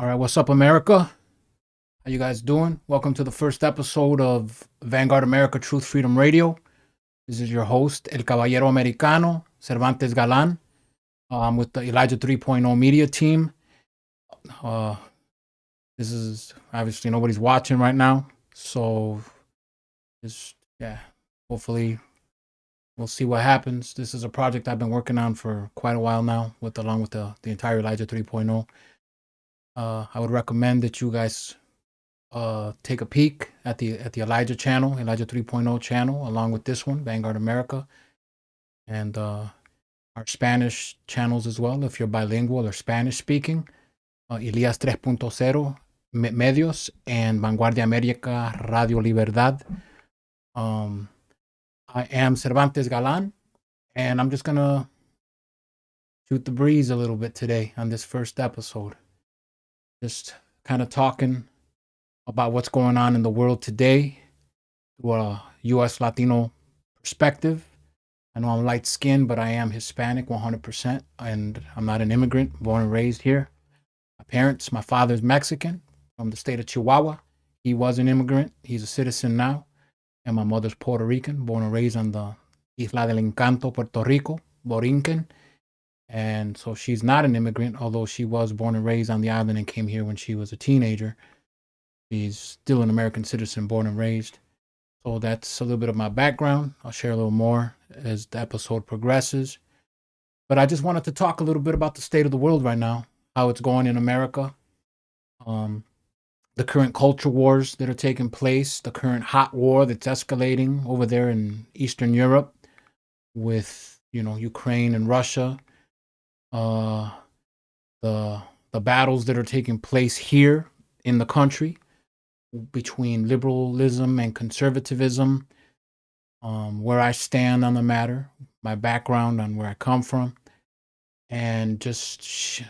All right, what's up, America? How you guys doing? Welcome to the first episode of Vanguard America Truth Freedom Radio. This is your host, El Caballero Americano, Cervantes Galán. I'm with the Elijah 3.0 media team. Uh, this is obviously nobody's watching right now, so hopefully we'll see what happens. This is a project I've been working on for quite a while now, along with the entire Elijah 3.0. I would recommend that you guys take a peek at the Elijah channel, Elijah 3.0 channel, along with this one, Vanguard America, and our Spanish channels as well, if you're bilingual or Spanish speaking, Elias 3.0 Medios and Vanguard América Radio Libertad. I am Cervantes Galán, and I'm just gonna shoot the breeze a little bit today on this first episode. Just kind of talking about what's going on in the world today through a U.S. Latino perspective. I know I'm light-skinned, but I am Hispanic 100%, and I'm not an immigrant, born and raised here. My father's Mexican from the state of Chihuahua. He was an immigrant. He's a citizen now. And my mother's Puerto Rican, born and raised on the Isla del Encanto, Puerto Rico, Borinquen. And so she's not an immigrant, although she was born and raised on the island and came here when she was a teenager. She's still an American citizen, born and raised. So that's a little bit of my background. I'll share a little more as the episode progresses. But I just wanted to talk a little bit about the state of the world right now, how it's going in America, the current culture wars that are taking place, the current hot war that's escalating over there in Eastern Europe with, Ukraine and Russia, the battles that are taking place here in the country between liberalism and conservatism, where I stand on the matter, my background on where I come from, and just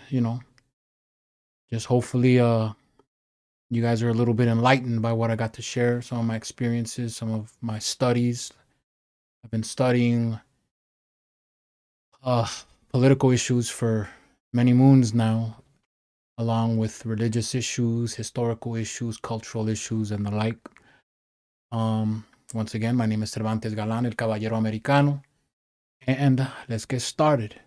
hopefully you guys are a little bit enlightened by what I got to share, some of my experiences, some of my studies. I've been studying political issues for many moons now, along with religious issues, historical issues, cultural issues, and the like. Once again, my name is Cervantes Galán, El Caballero Americano, and let's get started.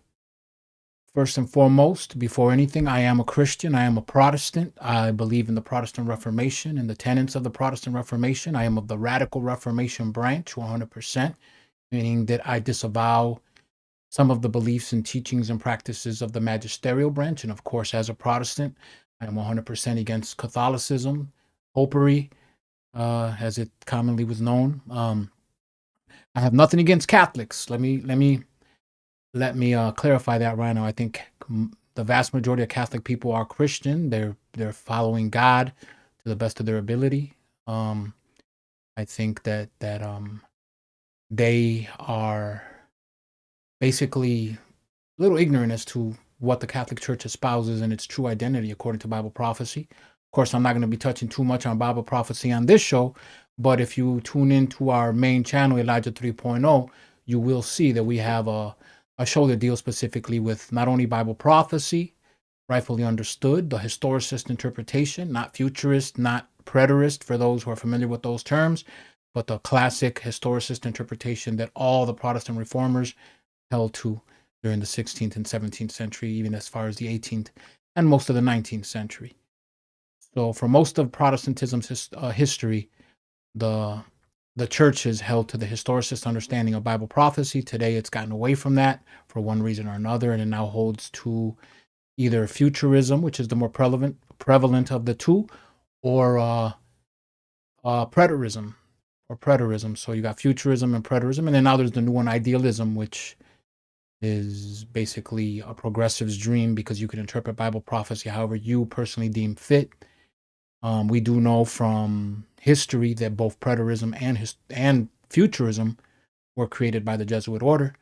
First and foremost, before anything, I am a Christian. I am a Protestant. I believe in the Protestant Reformation and the tenets of the Protestant Reformation. I am of the Radical Reformation branch, 100%, meaning that I disavow some of the beliefs and teachings and practices of the magisterial branch. And of course, as a Protestant, I am 100% against Catholicism, popery, as it commonly was known. I have nothing against Catholics. Let me clarify that right now. I think the vast majority of Catholic people are Christian. They're following God to the best of their ability. I think that they are basically a little ignorant as to what the Catholic Church espouses and its true identity according to Bible prophecy. Of course, I'm not going to be touching too much on Bible prophecy on this show, but if you tune into our main channel, Elijah 3.0, you will see that we have a show that deals specifically with not only Bible prophecy, rightfully understood, the historicist interpretation, not futurist, not preterist, for those who are familiar with those terms, but the classic historicist interpretation that all the Protestant reformers held to during the 16th and 17th century, even as far as the 18th and most of the 19th century. So for most of Protestantism's history, the church has held to the historicist understanding of Bible prophecy. Today, it's gotten away from that for one reason or another, and it now holds to either futurism, which is the more prevalent of the two, or preterism. So you got futurism and preterism, and then now there's the new one, idealism, which is basically a progressive's dream because you can interpret Bible prophecy however you personally deem fit. We do know from history that both preterism and futurism were created by the Jesuit order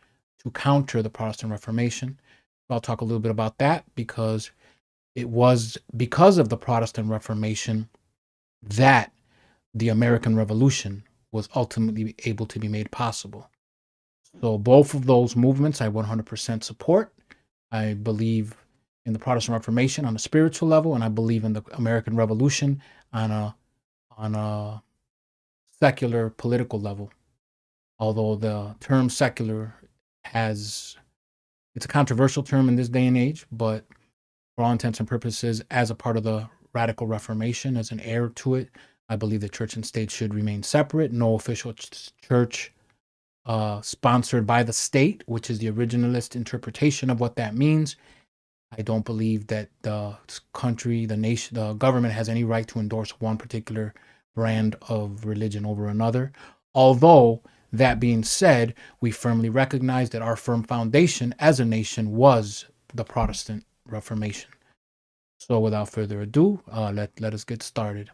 to counter the Protestant Reformation. I'll talk a little bit about that because it was because of the Protestant Reformation that the American Revolution was ultimately able to be made possible. So both of those movements I 100% support. I believe in the Protestant Reformation on a spiritual level, and I believe in the American Revolution on a secular political level. Although the term secular it's a controversial term in this day and age, but for all intents and purposes, as a part of the Radical Reformation, as an heir to it, I believe that church and state should remain separate. No official church sponsored by the state, which is the originalist interpretation of what that means. I don't believe that the country, the nation, the government has any right to endorse one particular brand of religion over another. Although, that being said, we firmly recognize that our firm foundation as a nation was the Protestant Reformation. So without further ado, let us get started.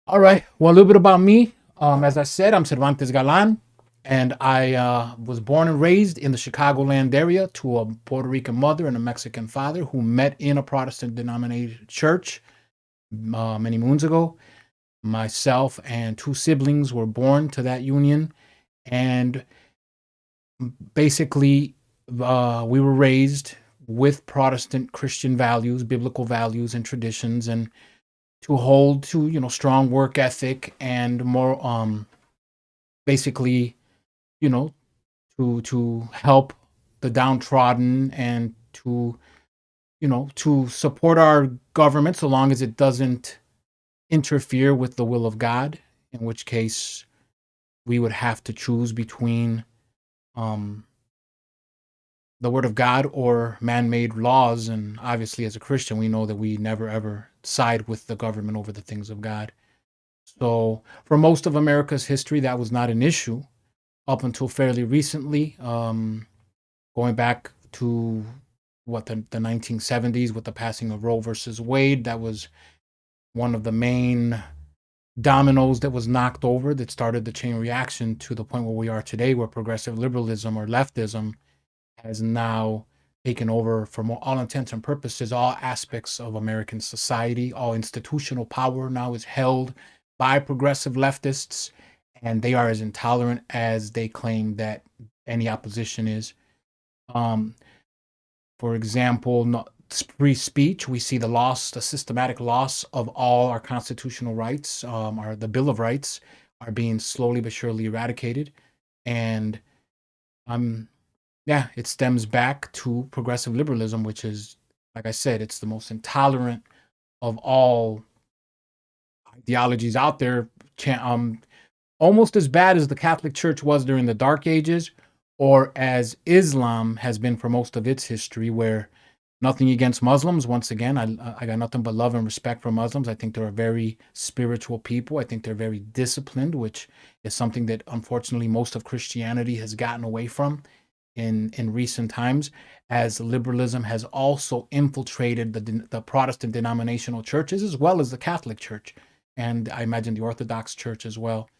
All right. Well, a little bit about me. As I said, I'm Cervantes Galán, and I was born and raised in the Chicagoland area to a Puerto Rican mother and a Mexican father who met in a Protestant denominated church many moons ago. Myself and two siblings were born to that union, and basically we were raised with Protestant Christian values, biblical values and traditions, and to hold to strong work ethic and more basically to help the downtrodden and to support our government so long as it doesn't interfere with the will of God, in which case we would have to choose between the word of God or man-made laws. And obviously, as a Christian, we know that we never ever side with the government over the things of God. So for most of America's history, that was not an issue up until fairly recently, going back to the 1970s with the passing of Roe versus Wade. That was one of the main dominoes that was knocked over that started the chain reaction to the point where we are today, where progressive liberalism or leftism has now taken over, for all intents and purposes, all aspects of American society. All institutional power now is held by progressive leftists, and they are as intolerant as they claim that any opposition is. For example, free speech, we see the systematic loss of all our constitutional rights. The Bill of Rights are being slowly but surely eradicated, and it stems back to progressive liberalism, which is, like I said, it's the most intolerant of all ideologies out there. Almost as bad as the Catholic Church was during the Dark Ages, or as Islam has been for most of its history, where nothing against Muslims. Once again, I got nothing but love and respect for Muslims. I think they're a very spiritual people. I think they're very disciplined, which is something that unfortunately most of Christianity has gotten away from in recent times, as liberalism has also infiltrated the Protestant denominational churches as well as the Catholic Church, and I imagine the Orthodox Church as well.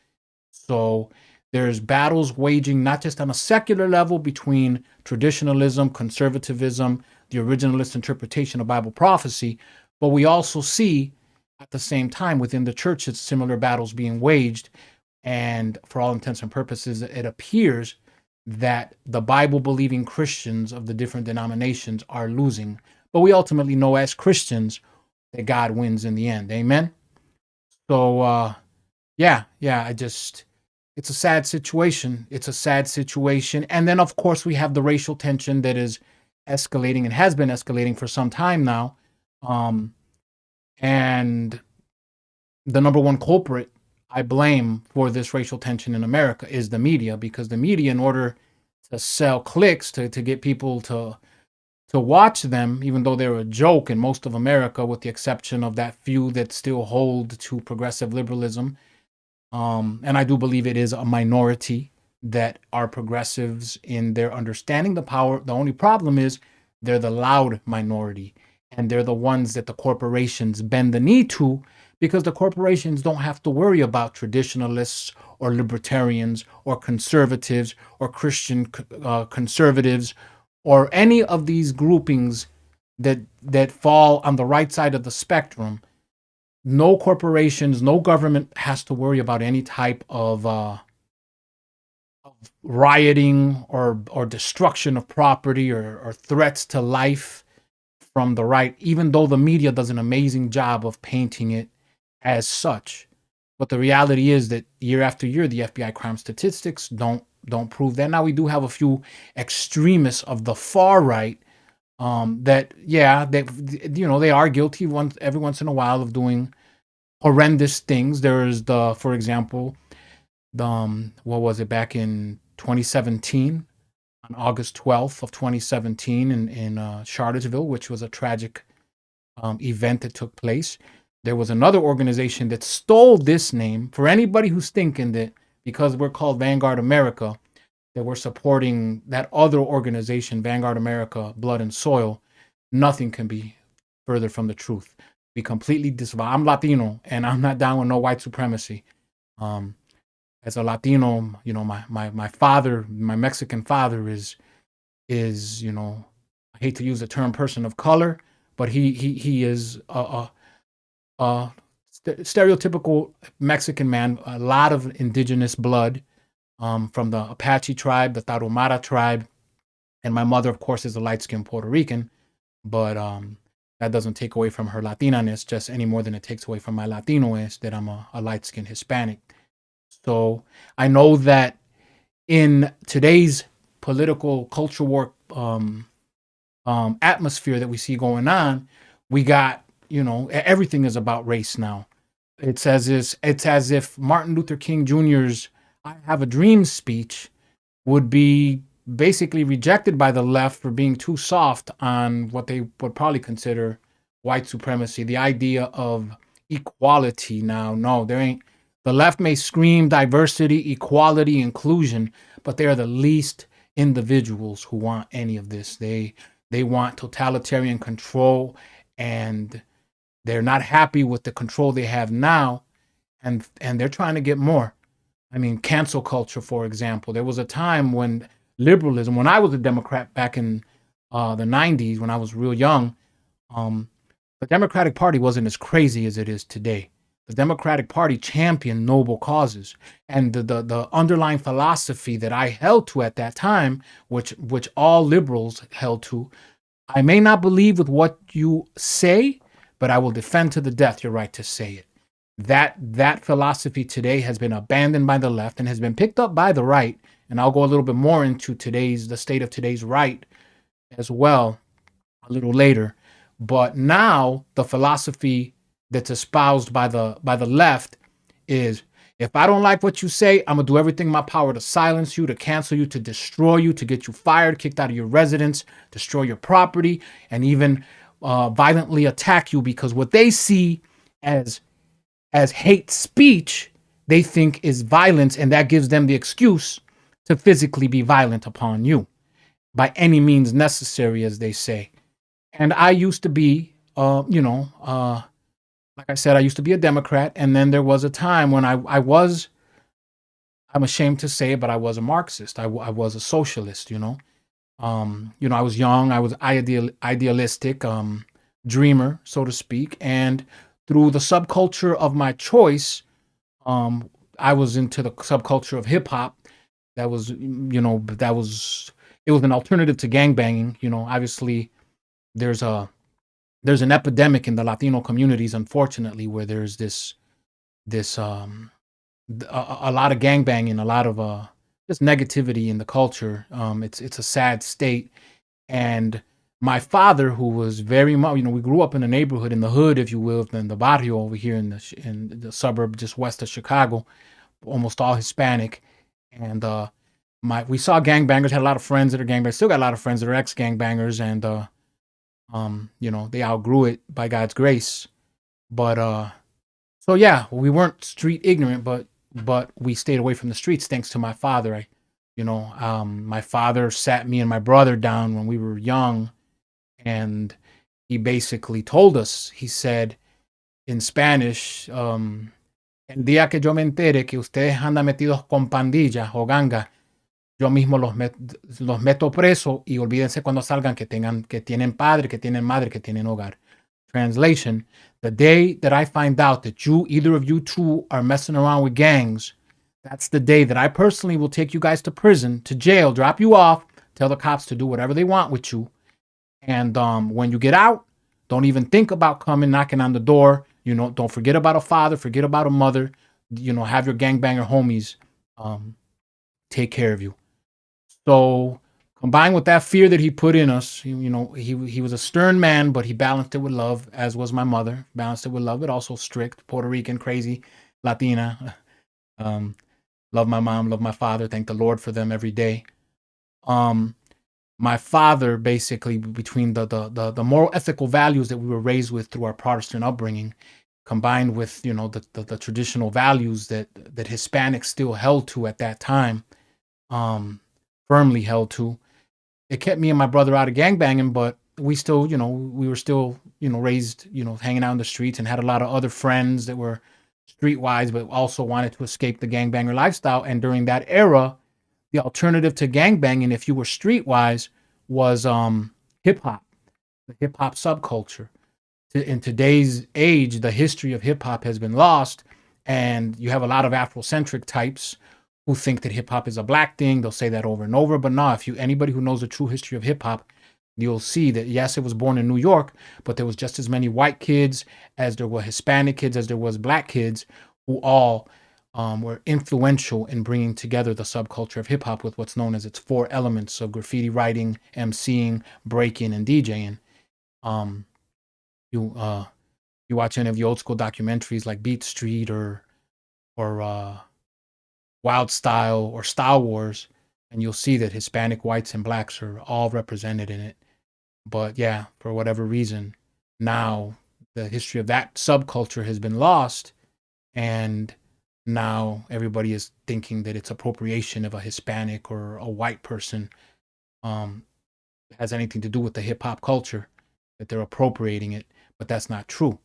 So there's battles waging not just on a secular level between traditionalism, conservatism, the originalist interpretation of Bible prophecy, but we also see at the same time within the churches similar battles being waged. And for all intents and purposes, it appears that the Bible-believing Christians of the different denominations are losing. But we ultimately know as Christians that God wins in the end. Amen? So, it's a sad situation. It's a sad situation. And then, of course, we have the racial tension that is escalating and has been escalating for some time now. And the number one culprit I blame for this racial tension in America is the media, because the media, in order to sell clicks, to get people to watch them, even though they're a joke in most of America, with the exception of that few that still hold to progressive liberalism. And I do believe it is a minority that are progressives in their understanding the power. The only problem is they're the loud minority, and they're the ones that the corporations bend the knee to, because the corporations don't have to worry about traditionalists or libertarians or conservatives or Christian conservatives or any of these groupings that fall on the right side of the spectrum. No corporations, no government has to worry about any type of rioting or destruction of property or threats to life. from the right, even though the media does an amazing job of painting it as such. But the reality is that year after year, the FBI crime statistics don't prove that. Now we do have a few extremists of the far right that, yeah, they they are guilty every once in a while of doing horrendous things. There is for example, the what was it, back in 2017, on August 12th of 2017 in Charlottesville, which was a tragic event that took place. There was another organization that stole this name. For anybody who's thinking that because we're called Vanguard America, that we're supporting that other organization, Vanguard America, Blood and Soil, nothing can be further from the truth. We completely disavow. I'm Latino, and I'm not down with no white supremacy. As a Latino, my father, my Mexican father is I hate to use the term person of color, but he is a stereotypical Mexican man, a lot of indigenous blood, from the Apache tribe, the Tarahumara tribe, and my mother, of course, is a light-skinned Puerto Rican, but that doesn't take away from her Latinaness just any more than it takes away from my Latinoness, that I'm a light-skinned Hispanic. So I know that in today's political culture war atmosphere that we see going on, we got, everything is about race now. It's as if Martin Luther King Jr.'s "I Have a Dream" speech would be basically rejected by the left for being too soft on what they would probably consider white supremacy, the idea of equality. Now, no, there ain't. The left may scream diversity, equality, inclusion, but they are the least individuals who want any of this. They want totalitarian control, and they're not happy with the control they have now, and they're trying to get more. I mean, cancel culture, for example. There was a time when liberalism, when I was a Democrat back in the 90s, when I was real young, the Democratic Party wasn't as crazy as it is today. The Democratic Party championed noble causes, and the underlying philosophy that I held to at that time, which all liberals held to, I may not believe with what you say, but I will defend to the death your right to say it. That philosophy today has been abandoned by the left and has been picked up by the right, and I'll go a little bit more into the state of today's right as well a little later. But now the philosophy that's espoused by the left is, if I don't like what you say, I'm gonna do everything in my power to silence you, to cancel you, to destroy you, to get you fired, kicked out of your residence, destroy your property, and even violently attack you, because what they see as hate speech, they think is violence, and that gives them the excuse to physically be violent upon you by any means necessary, as they say. And I used to be, like I said, I used to be a Democrat, and then there was a time when I'm ashamed to say it, but I was a Marxist. I was a socialist, I was young, I was idealistic, dreamer, so to speak, and through the subculture of my choice, I was into the subculture of hip hop. It was an alternative to gangbanging. Obviously, there's an epidemic in the Latino communities, unfortunately, where there's a lot of gangbanging, a lot of just negativity in the culture. It's a sad state. And my father, who was very much, we grew up in a neighborhood, in the hood, if you will, in the barrio over here in the suburb just west of Chicago, almost all Hispanic. And we saw gangbangers, had a lot of friends that are gangbangers, still got a lot of friends that are ex-gangbangers, and they outgrew it by God's grace. But so yeah, we weren't street ignorant, but we stayed away from the streets thanks to my father. My father sat me and my brother down when we were young, and he basically told us, he said in Spanish, el día que yo me entere que ustedes andan metidos con pandillas o gangas, yo mismo los meto preso, y olvídense cuando salgan que tienen padre, que tienen madre, que tienen hogar. Translation: the day that I find out that either of you two are messing around with gangs, that's the day that I personally will take you guys to prison, to jail, drop you off, tell the cops to do whatever they want with you, And when you get out, don't even think about coming knocking on the door. Don't forget about a father, forget about a mother. Have your gangbanger homies um, take care of you. So combined with that fear that he put in us, he was a stern man, but he balanced it with love, as was my mother. Balanced it with love, but also strict, Puerto Rican, crazy, Latina. Um, love my mom, love my father. Thank the Lord for them every day. Um, my father, basically, between the moral ethical values that we were raised with through our Protestant upbringing, combined with the traditional values that Hispanics still held to at that time, um, firmly held to. It kept me and my brother out of gangbanging, but we still, we were still, raised, hanging out in the streets and had a lot of other friends that were streetwise, but also wanted to escape the gangbanger lifestyle. And during that era, the alternative to gangbanging, if you were streetwise, was hip hop, the hip hop subculture. In today's age, the history of hip hop has been lost, and you have a lot of Afrocentric types who think that hip hop is a black thing. They'll say that over and over, but no, if you anybody who knows the true history of hip hop, you'll see that yes, it was born in New York, but there was just as many white kids as there were Hispanic kids as there was black kids who all were influential in bringing together the subculture of hip hop with what's known as its four elements of graffiti writing, MCing, breaking, and DJing. Um, you you watch any of the old school documentaries like Beat Street or Wild Style or Style Wars, and you'll see that Hispanic, whites, and blacks are all represented in it. But yeah, for whatever reason, now the history of that subculture has been lost, and now everybody is thinking that it's appropriation of a Hispanic or a white person um, has anything to do with the hip hop culture, that they're appropriating it, but that's not true.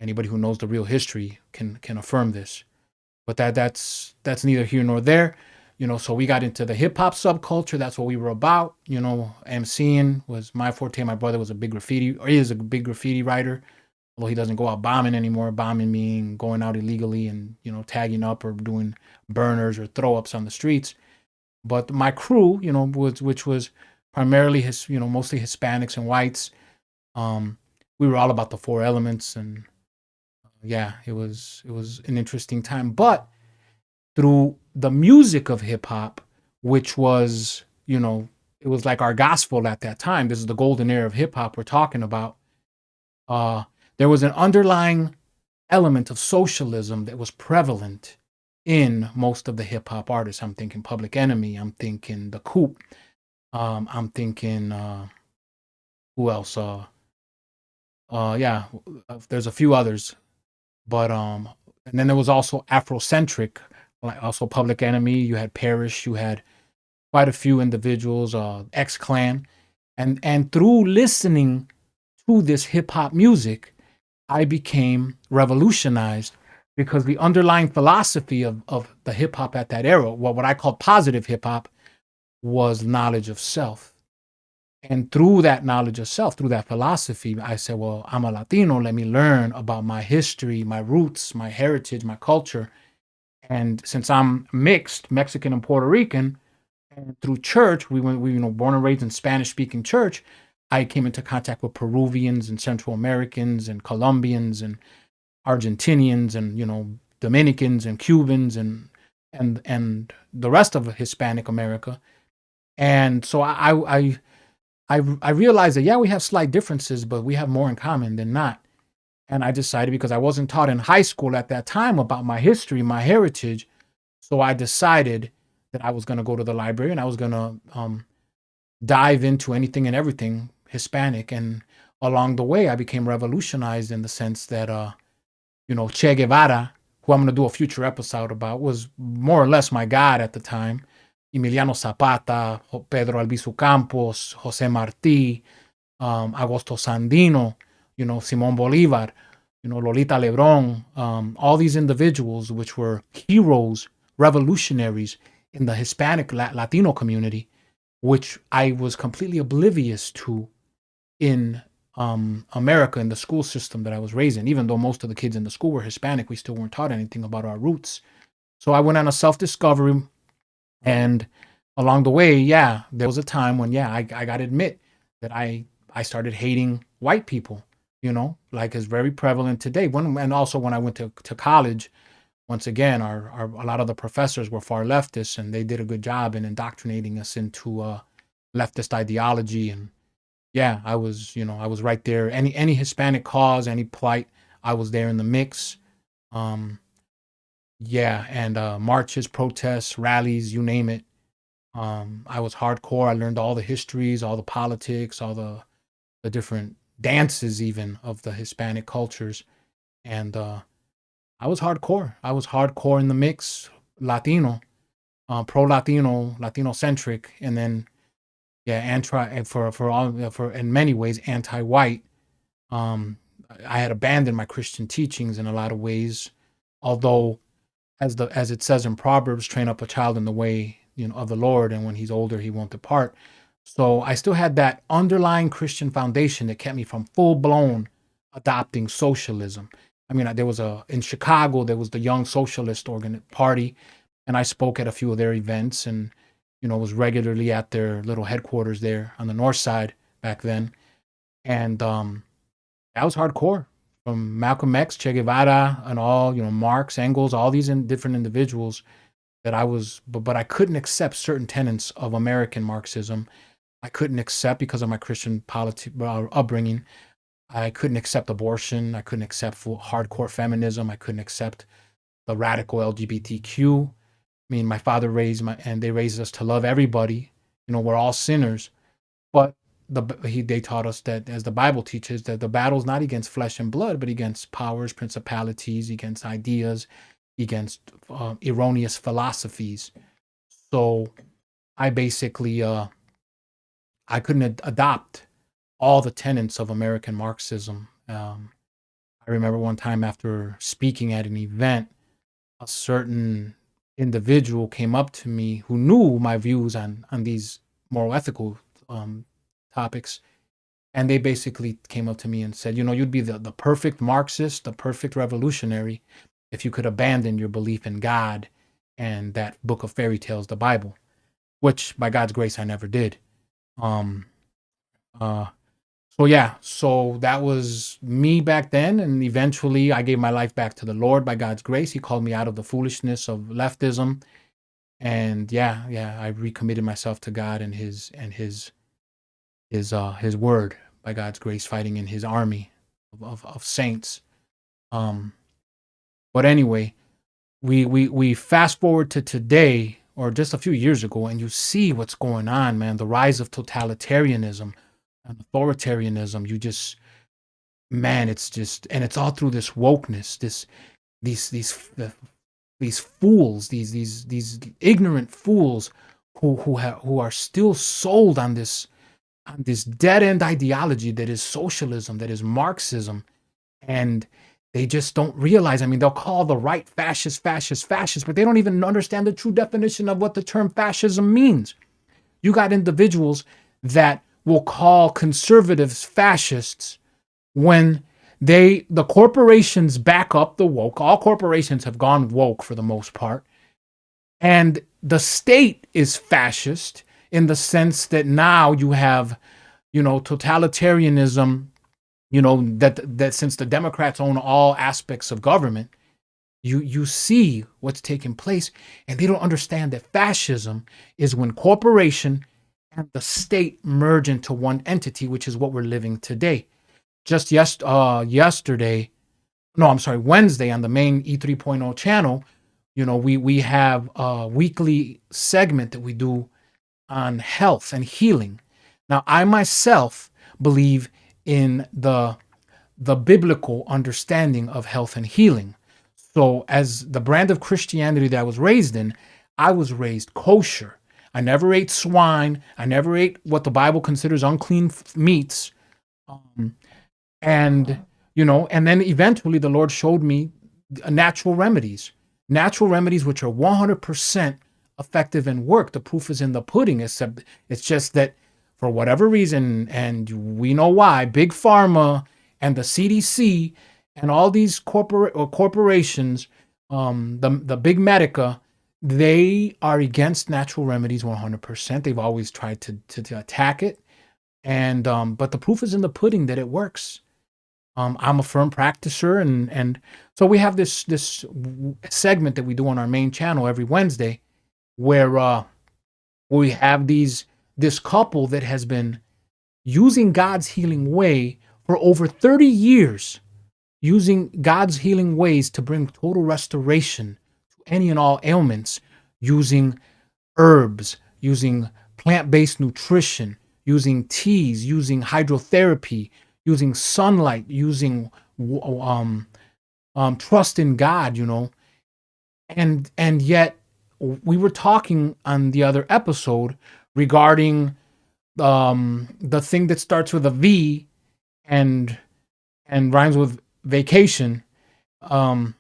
Anybody who knows the real history can affirm this. But that's neither here nor there. So we got into the hip hop subculture. That's what we were about. MCing was my forte. My brother was a big graffiti, or is a big graffiti writer, although he doesn't go out bombing anymore. Bombing meaning going out illegally and tagging up or doing burners or throw ups on the streets. But my crew, which was primarily mostly Hispanics and whites. We were all about the four elements, and yeah, it was an interesting time. But through the music of hip hop, which was, it was like our gospel at that time. This is the golden era of hip hop we're talking about. Uh, there was an underlying element of socialism that was prevalent in most of the hip hop artists. I'm thinking Public Enemy. I'm thinking The Coop. I'm thinking who else? Yeah, there's a few others, but and then there was also Afrocentric, like also Public Enemy. You had Parrish. You had quite a few individuals, X Clan, and through listening to this hip hop music, I became revolutionized because the underlying philosophy of the hip hop at that era, what I call positive hip hop, was knowledge of self. And through that knowledge of self, through that philosophy, I said, well, I'm a Latino. Let me learn about my history, my roots, my heritage, my culture. And since I'm mixed, Mexican and Puerto Rican, and through church, we born and raised in Spanish speaking church, I came into contact with Peruvians and Central Americans and Colombians and Argentinians and Dominicans and Cubans and the rest of Hispanic America. And so I realized that yeah, we have slight differences, but we have more in common than not. And I decided, because I wasn't taught in high school at that time about my history, my heritage, so I decided that I was going to go to the library and I was going to dive into anything and everything Hispanic. And along the way, I became revolutionized in the sense that, Che Guevara, who I'm going to do a future episode about, was more or less my god at the time. Emiliano Zapata, Pedro Albizu Campos, Jose Marti, Agosto Sandino, Simon Bolivar, Lolita Lebron, all these individuals which were heroes, revolutionaries in the Hispanic Latino community, which I was completely oblivious to in America, in the school system that I was raised in. Even though most of the kids in the school were Hispanic, we still weren't taught anything about our roots. So I went on a self-discovery, and along the way, yeah, there was a time when, yeah, I got to admit that I I started hating white people, like is very prevalent today. And also when I went to college, once again, a lot of the professors were far leftists, and they did a good job in indoctrinating us into leftist ideology. And yeah, I was right there. Any Hispanic cause, any plight, I was there in the mix. Um, yeah, and marches, protests, rallies, you name it. I was hardcore. I learned all the histories, all the politics, all the different dances, even of the Hispanic cultures. And I was hardcore. I was hardcore in the mix, Latino, pro Latino, Latino centric, and then yeah, anti for all for in many ways anti-white. Um, I had abandoned my Christian teachings in a lot of ways, although as it says in Proverbs, train up a child in the way of the Lord, and when he's older, he won't depart. So I still had that underlying Christian foundation that kept me from full blown adopting socialism. I mean, there was in Chicago there was the Young Socialist Party, and I spoke at a few of their events, and was regularly at their little headquarters there on the north side back then, and that was hardcore. From Malcolm X, Che Guevara, and all, Marx, Engels, all these different individuals that I was, but I couldn't accept certain tenets of American Marxism. I couldn't accept because of my Christian upbringing. I couldn't accept abortion. I couldn't accept full hardcore feminism. I couldn't accept the radical LGBTQ. I mean, my father and they raised us to love everybody. We're all sinners. But they taught us that, as the Bible teaches, that the battle's not against flesh and blood, but against powers, principalities, against ideas, against erroneous philosophies. So I basically I couldn't adopt all the tenets of American Marxism. I remember one time after speaking at an event, a certain individual came up to me who knew my views on these moral ethical topics, and they basically came up to me and said, you'd be the perfect Marxist, the perfect revolutionary, if you could abandon your belief in God and that book of fairy tales, the Bible, which by God's grace I never did. Um, uh, so yeah, so that was me back then, and eventually I gave my life back to the Lord by God's grace. He called me out of the foolishness of leftism, and yeah, I recommitted myself to God and his word by God's grace, fighting in his army of saints. Um, but anyway, we fast forward to today, or just a few years ago, and you see what's going on, man. The rise of totalitarianism and authoritarianism. Man, it's just, and it's all through this wokeness, these fools, these ignorant fools who are still sold on this dead end ideology that is socialism, that is Marxism, and they just don't realize. I mean, they'll call the right fascist, but they don't even understand the true definition of what the term fascism means. You got individuals that will call conservatives fascists when the corporations back up the woke. All corporations have gone woke for the most part. And the state is fascist in the sense that now you have, totalitarianism, that since the Democrats own all aspects of government, you see what's taking place, and they don't understand that fascism is when corporation and the state merge into one entity, which is what we're living today. Just yesterday, no, I'm sorry, Wednesday on the main E3.0 channel, we have a weekly segment that we do on health and healing. Now, I myself believe in the biblical understanding of health and healing. So as the brand of Christianity that I was raised in, I was raised kosher. I never ate swine. I never ate what the Bible considers unclean meats. And then eventually the Lord showed me natural remedies which are 100% effective and work. The proof is in the pudding. It's just that for whatever reason, and we know why, big pharma and the CDC and all these corporations, the big medica, they are against natural remedies 100%. They've always tried to attack it. And but the proof is in the pudding that it works. I'm a firm practicer, and so we have this segment that we do on our main channel every Wednesday, where we have this couple that has been using God's healing way for over 30 years, using God's healing ways to bring total restoration to any and all ailments, using herbs, using plant-based nutrition, using teas, using hydrotherapy, using sunlight, using trust in God, and yet we were talking on the other episode regarding the thing that starts with a V and rhymes with vacation. And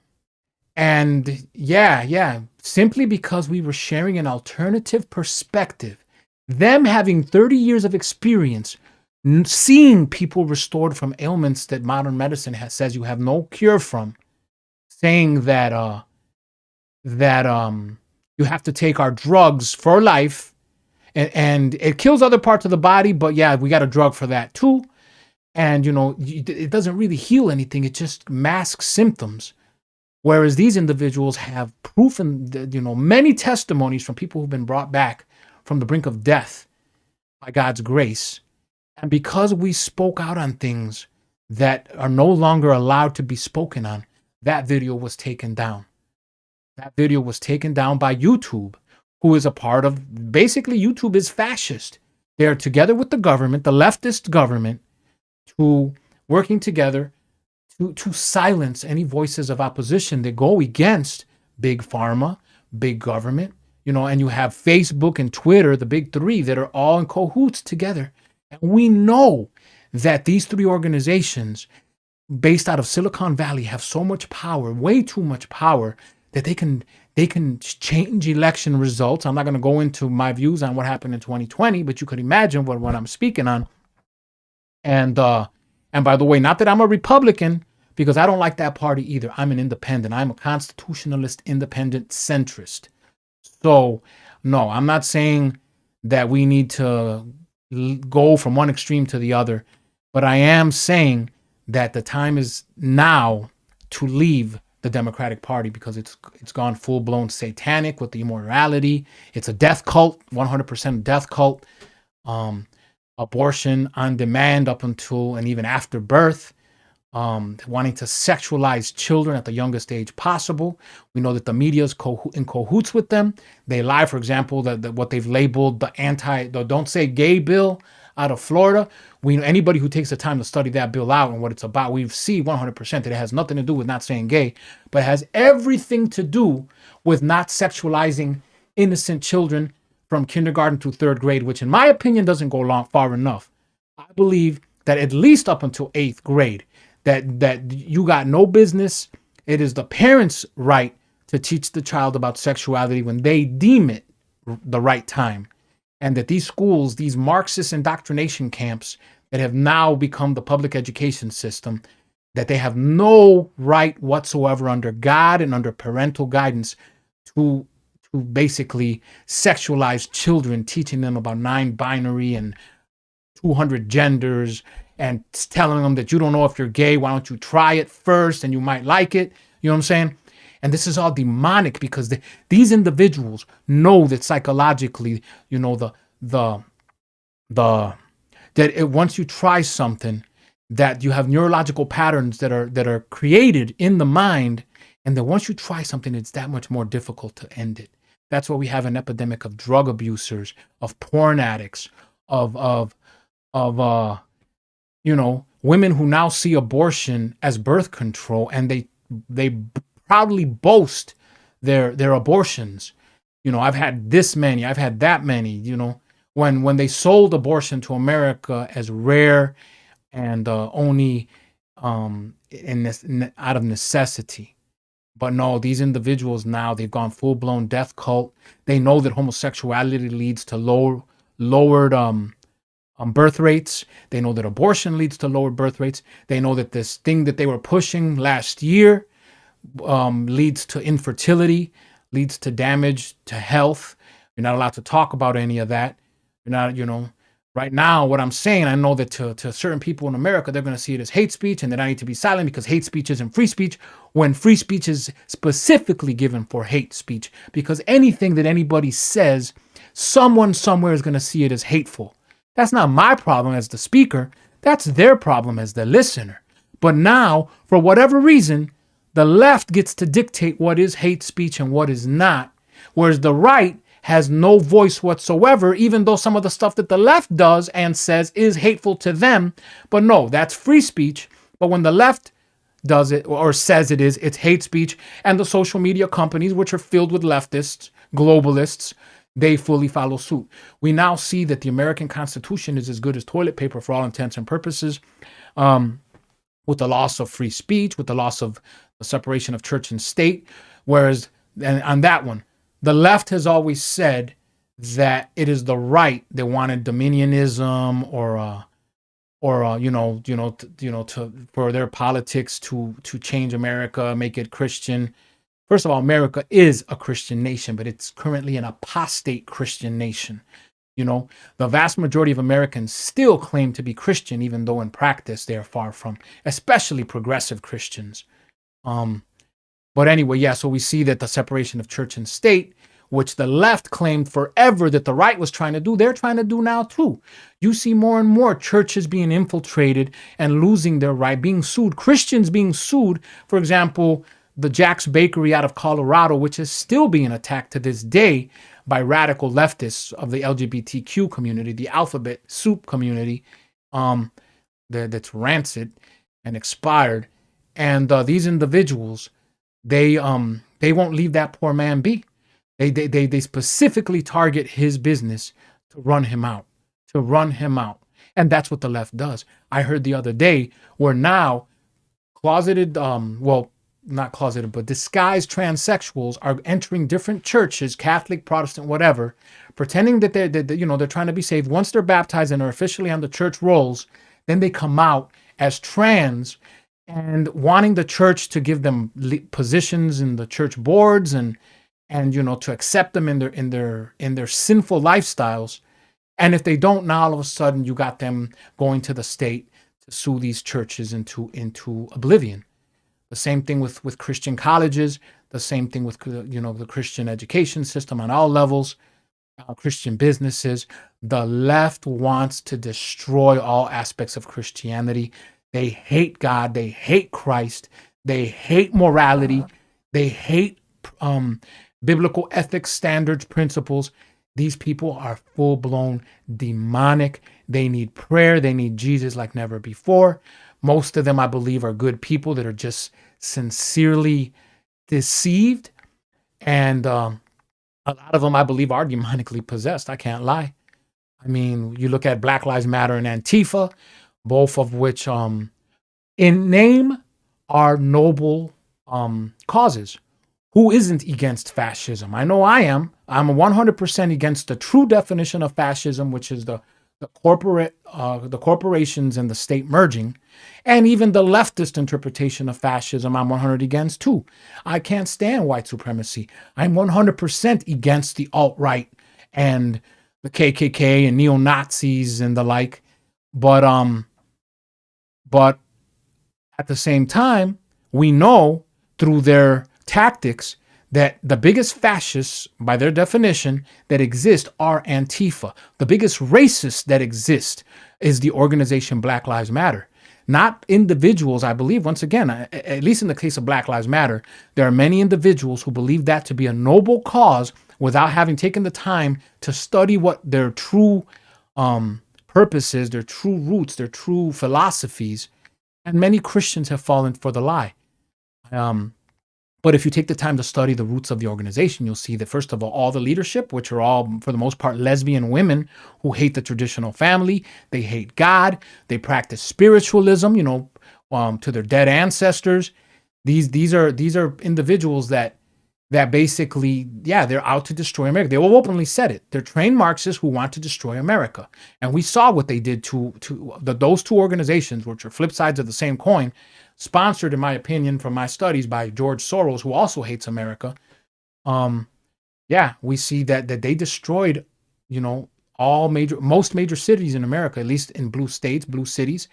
yeah, simply because we were sharing an alternative perspective, them having 30 years of experience, seeing people restored from ailments that modern medicine says you have no cure from, saying that you have to take our drugs for life, and it kills other parts of the body, but yeah, we got a drug for that too. And it doesn't really heal anything, it just masks symptoms. Whereas these individuals have proof and many testimonies from people who've been brought back from the brink of death by God's grace. And because we spoke out on things that are no longer allowed to be spoken on, that video was taken down. That video was taken down by YouTube, who is a part of, basically YouTube is fascist. They're together with the government, the leftist government, to working together to silence any voices of opposition that go against big pharma, big government, and you have Facebook and Twitter, the big three, that are all in cahoots together. And we know that these three organizations based out of Silicon Valley have so much power, way too much power, that they can change election results. I'm not going to go into my views on what happened in 2020, but you could imagine what I'm speaking on. And by the way, not that I'm a Republican, because I don't like that party either. I'm an independent. I'm a constitutionalist, independent, centrist. So, no, I'm not saying that we need to go from one extreme to the other, but I am saying that the time is now to leave the Democratic Party, because it's gone full-blown satanic with the immorality. It's a death cult, 100% death cult. Abortion on demand up until and even after birth, wanting to sexualize children at the youngest age possible. We know that the media is in cahoots with them. They lie, for example, that what they've labeled the Don't Say Gay bill out of Florida. Anybody who takes the time to study that bill out and what it's about, we see 100% that it has nothing to do with not saying gay, but it has everything to do with not sexualizing innocent children from kindergarten to third grade, which in my opinion doesn't go far enough. I believe that at least up until 8th grade, that you got no business. It is the parents' right to teach the child about sexuality when they deem it the right time. And that these schools, these Marxist indoctrination camps that have now become the public education system, that they have no right whatsoever under God and under parental guidance to basically sexualize children, teaching them about 9-binary and 200 genders, and telling them that you don't know if you're gay, why don't you try it first and you might like it. You know what I'm saying? And this is all demonic, because these individuals know that psychologically, that once you try something, that you have neurological patterns that are created in the mind, and that once you try something, it's that much more difficult to end it. That's why we have an epidemic of drug abusers, of porn addicts, of women who now see abortion as birth control, and they proudly boast their abortions. I've had this many, I've had that many. When they sold abortion to America as rare and only out of necessity. But no, these individuals now, they've gone full-blown death cult. They know that homosexuality leads to lowered birth rates. They know that abortion leads to lower birth rates. They know that this thing that they were pushing last year leads to infertility, leads to damage to health. You're not allowed to talk about any of that. You're not, Right now, what I'm saying, I know that to certain people in America, they're going to see it as hate speech and that I need to be silent because hate speech isn't free speech, when free speech is specifically given for hate speech. Because anything that anybody says, someone somewhere is going to see it as hateful. That's not my problem as the speaker. That's their problem as the listener. But now, for whatever reason, the left gets to dictate what is hate speech and what is not, whereas the right has no voice whatsoever, even though some of the stuff that the left does and says is hateful to them. But no, that's free speech. But when the left does it or says it is, it's hate speech. And the social media companies, which are filled with leftists, globalists, they fully follow suit. We now see that the American Constitution is as good as toilet paper for all intents and purposes, with the loss of free speech, with the loss of the separation of church and state. Whereas, and on that one, the left has always said that it is the right that wanted dominionism or for their politics to change America, make it Christian. First of all, America is a Christian nation, but it's currently an apostate Christian nation. The vast majority of Americans still claim to be Christian, even though in practice they are far from, especially progressive Christians. But anyway, yeah, so we see that the separation of church and state, which the left claimed forever that the right was trying to do, they're trying to do now too. You see more and more churches being infiltrated and losing their right, being sued, Christians being sued. For example, the Jack's Bakery out of Colorado, which is still being attacked to this day by radical leftists of the LGBTQ community, the alphabet soup community, that's rancid and expired. And these individuals, they won't leave that poor man be. They specifically target his business to run him out, And that's what the left does. I heard the other day where now closeted, not closeted, but disguised transsexuals are entering different churches, Catholic, Protestant, whatever, pretending that they're trying to be saved. Once they're baptized and are officially on the church rolls, then they come out as trans and wanting the church to give them positions in the church boards and to accept them in their sinful lifestyles. And if they don't, now all of a sudden you got them going to the state to sue these churches into oblivion. The same thing with Christian colleges, the same thing with the Christian education system on all levels, Christian businesses. The left wants to destroy all aspects of Christianity. They hate God. They hate Christ. They hate morality. They hate biblical ethics, standards, principles. These people are full-blown demonic. They need prayer. They need Jesus like never before. Most of them, I believe, are good people that are just sincerely deceived. And a lot of them, I believe, are demonically possessed. I can't lie. I mean, you look at Black Lives Matter and Antifa, both of which in name are noble causes. Who isn't against fascism? I know I am. I'm 100% against the true definition of fascism, which is the corporations and the state merging, and even the leftist interpretation of fascism. I'm 100% against too. I can't stand white supremacy. I'm 100% against the alt-right and the KKK and neo-Nazis and the like. But at the same time, we know through their tactics that the biggest fascists, by their definition, that exist are Antifa. The biggest racists that exist is the organization Black Lives Matter. Not individuals, I believe, once again, at least in the case of Black Lives Matter, there are many individuals who believe that to be a noble cause without having taken the time to study what their true purpose is, their true roots, their true philosophies. And many Christians have fallen for the lie. But if you take the time to study the roots of the organization, you'll see that, first of all the leadership, which are all, for the most part, lesbian women who hate the traditional family, they hate God, they practice spiritualism, to their dead ancestors. These are individuals that basically, they're out to destroy America. They all openly said it. They're trained Marxists who want to destroy America. And we saw what they did to those two organizations, which are flip sides of the same coin, sponsored, in my opinion, from my studies, by George Soros, who also hates America. We see that they destroyed, most major cities in America, at least in blue states, blue cities,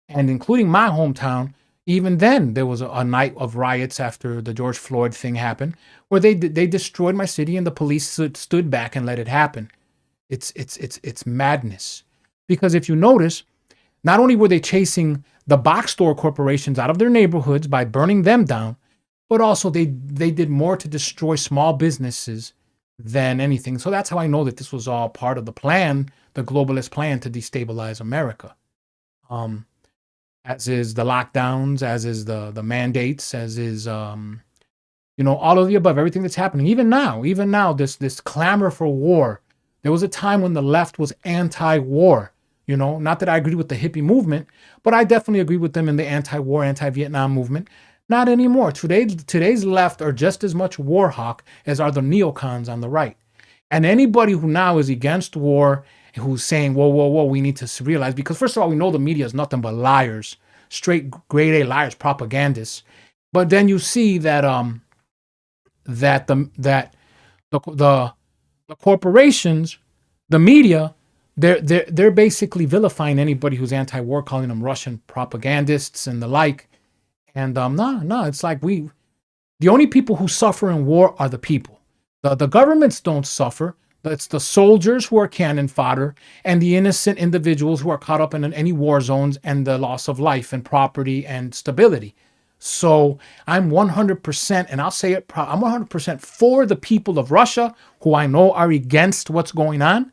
and including my hometown. Even then, there was a night of riots after the George Floyd thing happened, where they destroyed my city, and the police stood back and let it happen. It's madness, because if you notice, not only were they chasing the box store corporations out of their neighborhoods by burning them down, but also they did more to destroy small businesses than anything. So that's how I know that this was all part of the plan, the globalist plan to destabilize America. As is the lockdowns, as is the mandates, as is all of the above, everything that's happening. Even now, this clamor for war. There was a time when the left was anti-war. Not that I agree with the hippie movement, but I definitely agree with them in the anti-war, anti-Vietnam movement. Not anymore. Today's left are just as much war hawk as are the neocons on the right. And anybody who now is against war, who's saying, whoa, we need to realize, because first of all, we know the media is nothing but liars, straight grade A liars, propagandists. But then you see that the corporations, the media, they're basically vilifying anybody who's anti-war, calling them Russian propagandists and the like. And no, it's like the only people who suffer in war are the people. The governments don't suffer. It's the soldiers who are cannon fodder and the innocent individuals who are caught up in any war zones and the loss of life and property and stability. So I'm 100%, and I'll say it, I'm 100% for the people of Russia, who I know are against what's going on,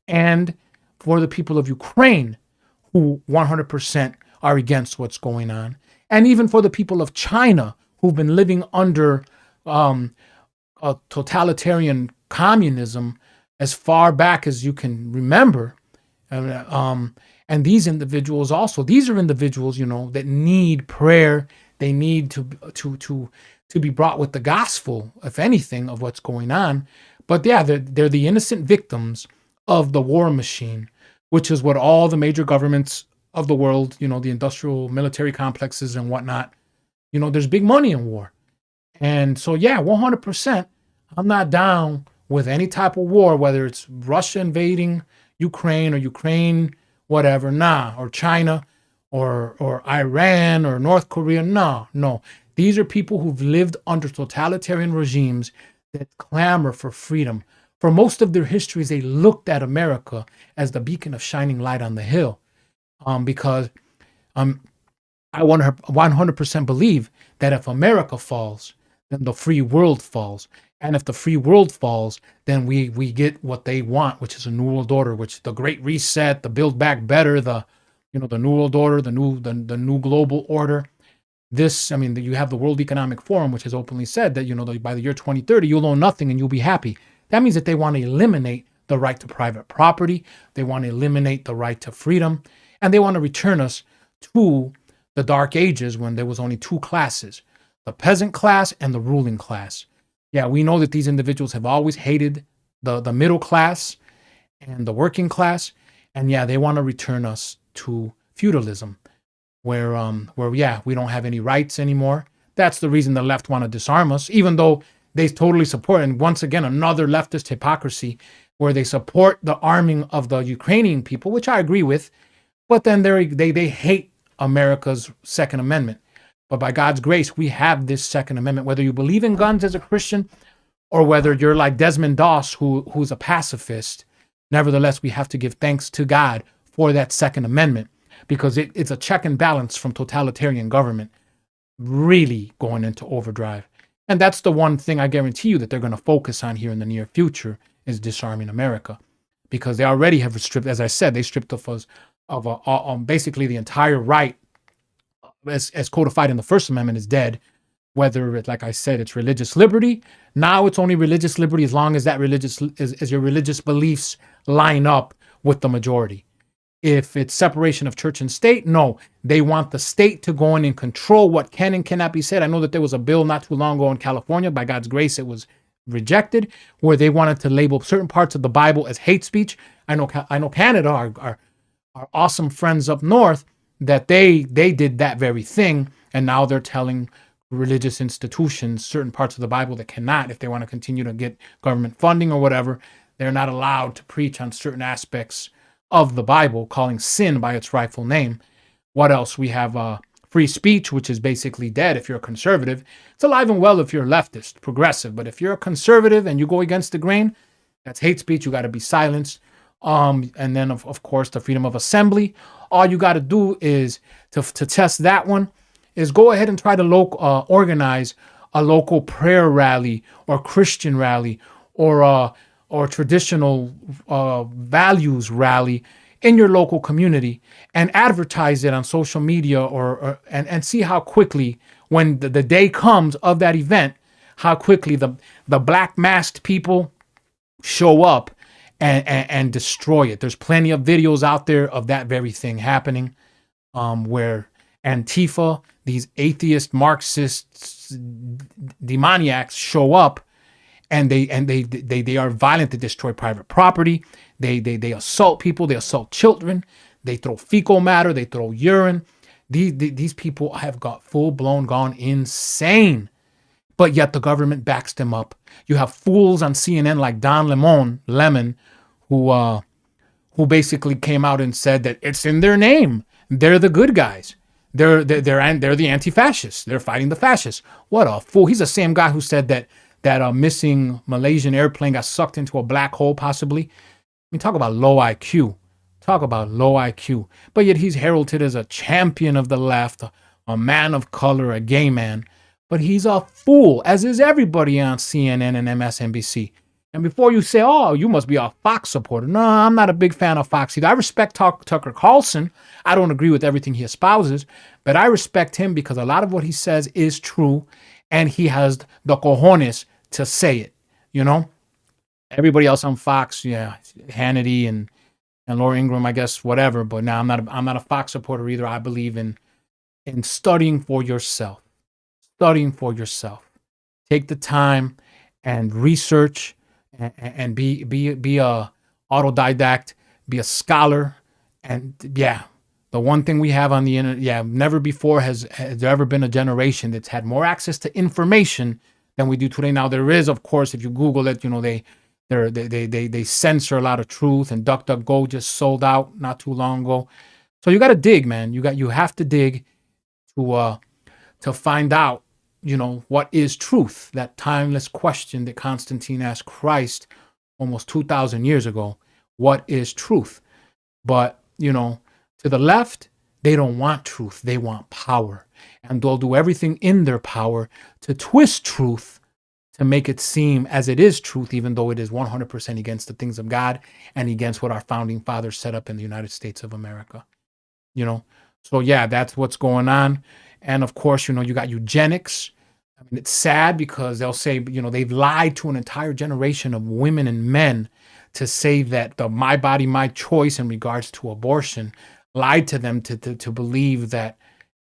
and for the people of Ukraine, who 100% are against what's going on. And even for the people of China, who've been living under a totalitarian communism as far back as you can remember. And these individuals also, these are individuals, that need prayer. They need to be brought with the gospel, if anything, of what's going on. But yeah, they're the innocent victims of the war machine, which is what all the major governments of the world, the industrial military complexes and whatnot, there's big money in war. And so, yeah, 100%, I'm not down with any type of war, whether it's Russia invading Ukraine or Ukraine, whatever, or China or Iran or North Korea. No. These are people who've lived under totalitarian regimes that clamor for freedom. For most of their histories, they looked at America as the beacon of shining light on the hill. Because I 100% believe that if America falls, then the free world falls. And if the free world falls, then we get what they want, which is a new world order, which the Great Reset, the Build Back Better, the new world order, the new global order. You have the World Economic Forum, which has openly said that, by the year 2030, you'll own nothing and you'll be happy. That means that they want to eliminate the right to private property. They want to eliminate the right to freedom. And they want to return us to the Dark Ages when there was only two classes, the peasant class and the ruling class. Yeah, we know that these individuals have always hated the middle class and the working class. And yeah, they want to return us to feudalism, where we don't have any rights anymore. That's the reason the left want to disarm us, even though they totally support, and once again, another leftist hypocrisy, where they support the arming of the Ukrainian people, which I agree with. But then they hate America's Second Amendment. But by God's grace, we have this Second Amendment, whether you believe in guns as a Christian or whether you're like Desmond Doss, who's a pacifist. Nevertheless, we have to give thanks to God for that Second Amendment, because it's a check and balance from totalitarian government really going into overdrive. And that's the one thing I guarantee you that they're going to focus on here in the near future, is disarming America, because they already have stripped, as I said, they stripped us of basically the entire right as codified in the First Amendment is dead. Whether it, like I said, it's religious liberty. Now it's only religious liberty as long as that as your religious beliefs line up with the majority. If it's separation of church and state, no, they want the state to go in and control what can and cannot be said. I know that there was a bill not too long ago in California. By God's grace, it was rejected, where they wanted to label certain parts of the Bible as hate speech. I know Canada, our awesome friends up north, that they did that very thing, and now they're telling religious institutions certain parts of the Bible that cannot, if they want to continue to get government funding or whatever, They're not allowed to preach on certain aspects of the Bible, calling sin by its rightful name. What else? We have free speech, which is basically dead if you're a conservative. It's alive and well if you're a leftist, progressive. But if you're a conservative and you go against the grain, that's hate speech. You got to be silenced. And then, of course, the freedom of assembly. All you got to do is to test that one is go ahead and try to organize a local prayer rally or Christian rally or traditional values rally in your local community and advertise it on social media and see how quickly, when the day comes of that event, how quickly the black masked people show up and destroy it. There's plenty of videos out there of that very thing happening, where Antifa, these atheist Marxists, demoniacs show up, and they are violent. They destroy private property. They assault people. They assault children. They throw fecal matter. They throw urine. These people have got gone insane. But yet the government backs them up. You have fools on CNN like Don Lemon, who basically came out and said that it's in their name. They're the good guys. They're the anti-fascists. They're fighting the fascists. What a fool! He's the same guy who said that missing Malaysian airplane got sucked into a black hole, possibly. I mean, talk about low IQ. Talk about low IQ. But yet he's heralded as a champion of the left, a man of color, a gay man. But he's a fool, as is everybody on CNN and MSNBC. And before you say, oh, you must be a Fox supporter. No, I'm not a big fan of Fox either. I respect Tucker Carlson. I don't agree with everything he espouses, but I respect him because a lot of what he says is true, and he has the cojones to say it, you know? Everybody else on Fox, yeah, Hannity and Laura Ingraham, I guess, whatever. But now I'm not a Fox supporter either. I believe in studying for yourself. Studying for yourself. Take the time and research and be a autodidact, be a scholar. And yeah, the one thing we have on the internet, yeah, never before has there ever been a generation that's had more access to information than we do today. Now there is, of course, if you Google it, you know, they censor a lot of truth, and DuckDuckGo just sold out not too long ago. So you got to dig, man. You have to dig to find out, you know, what is truth? That timeless question that Constantine asked Christ almost 2,000 years ago. What is truth? But, you know, to the left, they don't want truth. They want power. And they'll do everything in their power to twist truth to make it seem as it is truth, even though it is 100% against the things of God and against what our founding fathers set up in the United States of America. You know, so yeah, that's what's going on. And of course, you know, you got eugenics. I mean, it's sad because they'll say, you know, they've lied to an entire generation of women and men to say that the my body, my choice in regards to abortion, lied to them to believe that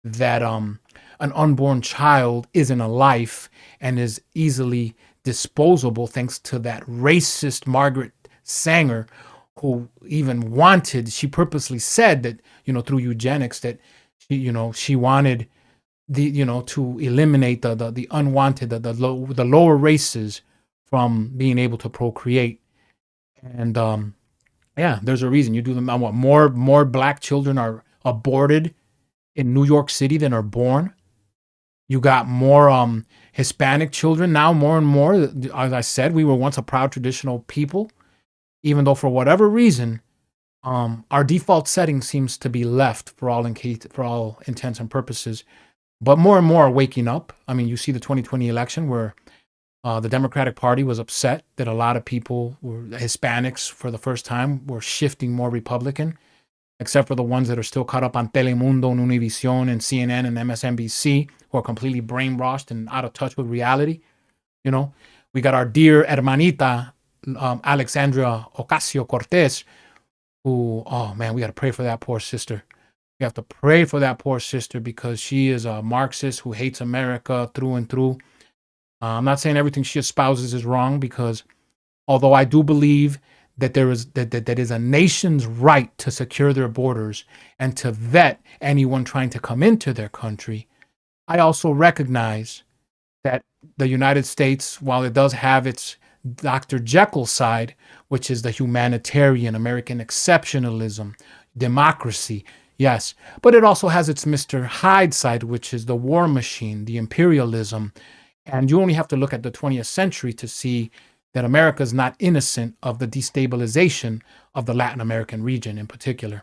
an unborn child isn't a life and is easily disposable, thanks to that racist Margaret Sanger, who even she purposely said that, you know, through eugenics, that she wanted to eliminate the unwanted, the lower races from being able to procreate. And yeah, there's a reason. You do them. What, more black children are aborted in New York City than are born. You got more Hispanic children now, more and more. As I said, we were once a proud traditional people, even though for whatever reason, our default setting seems to be left for all intents and purposes. But more and more are waking up. I mean, you see the 2020 election where the Democratic Party was upset that a lot of people, Hispanics for the first time, were shifting more Republican, except for the ones that are still caught up on Telemundo and Univision and CNN and MSNBC, who are completely brainwashed and out of touch with reality. You know, we got our dear hermanita, Alexandria Ocasio-Cortez, who, oh man, we got to pray for that poor sister. We have to pray for that poor sister because she is a Marxist who hates America through and through. I'm not saying everything she espouses is wrong, because although I do believe that there is that is a nation's right to secure their borders and to vet anyone trying to come into their country, I also recognize that the United States, while it does have its Dr. Jekyll side, which is the humanitarian, American exceptionalism, democracy. Yes, but it also has its Mr. Hyde side, which is the war machine, the imperialism. And you only have to look at the 20th century to see that America is not innocent of the destabilization of the Latin American region in particular.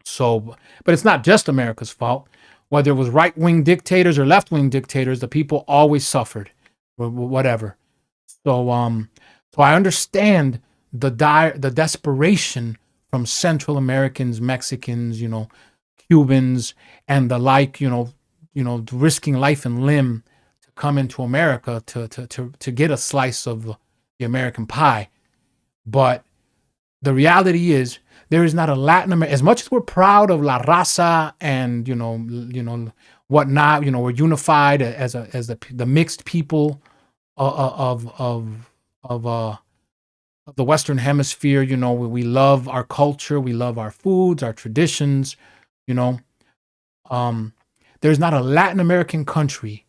So, but it's not just America's fault. Whether it was right-wing dictators or left-wing dictators, the people always suffered, whatever. So I understand the desperation from Central Americans, Mexicans, Cubans, and the like, risking life and limb to come into America to get a slice of the American pie. But the reality is, there is not a Latin America. As much as we're proud of La Raza and whatnot, we're unified as the mixed people of the Western Hemisphere. We love our culture, we love our foods, our traditions. There's not a Latin American country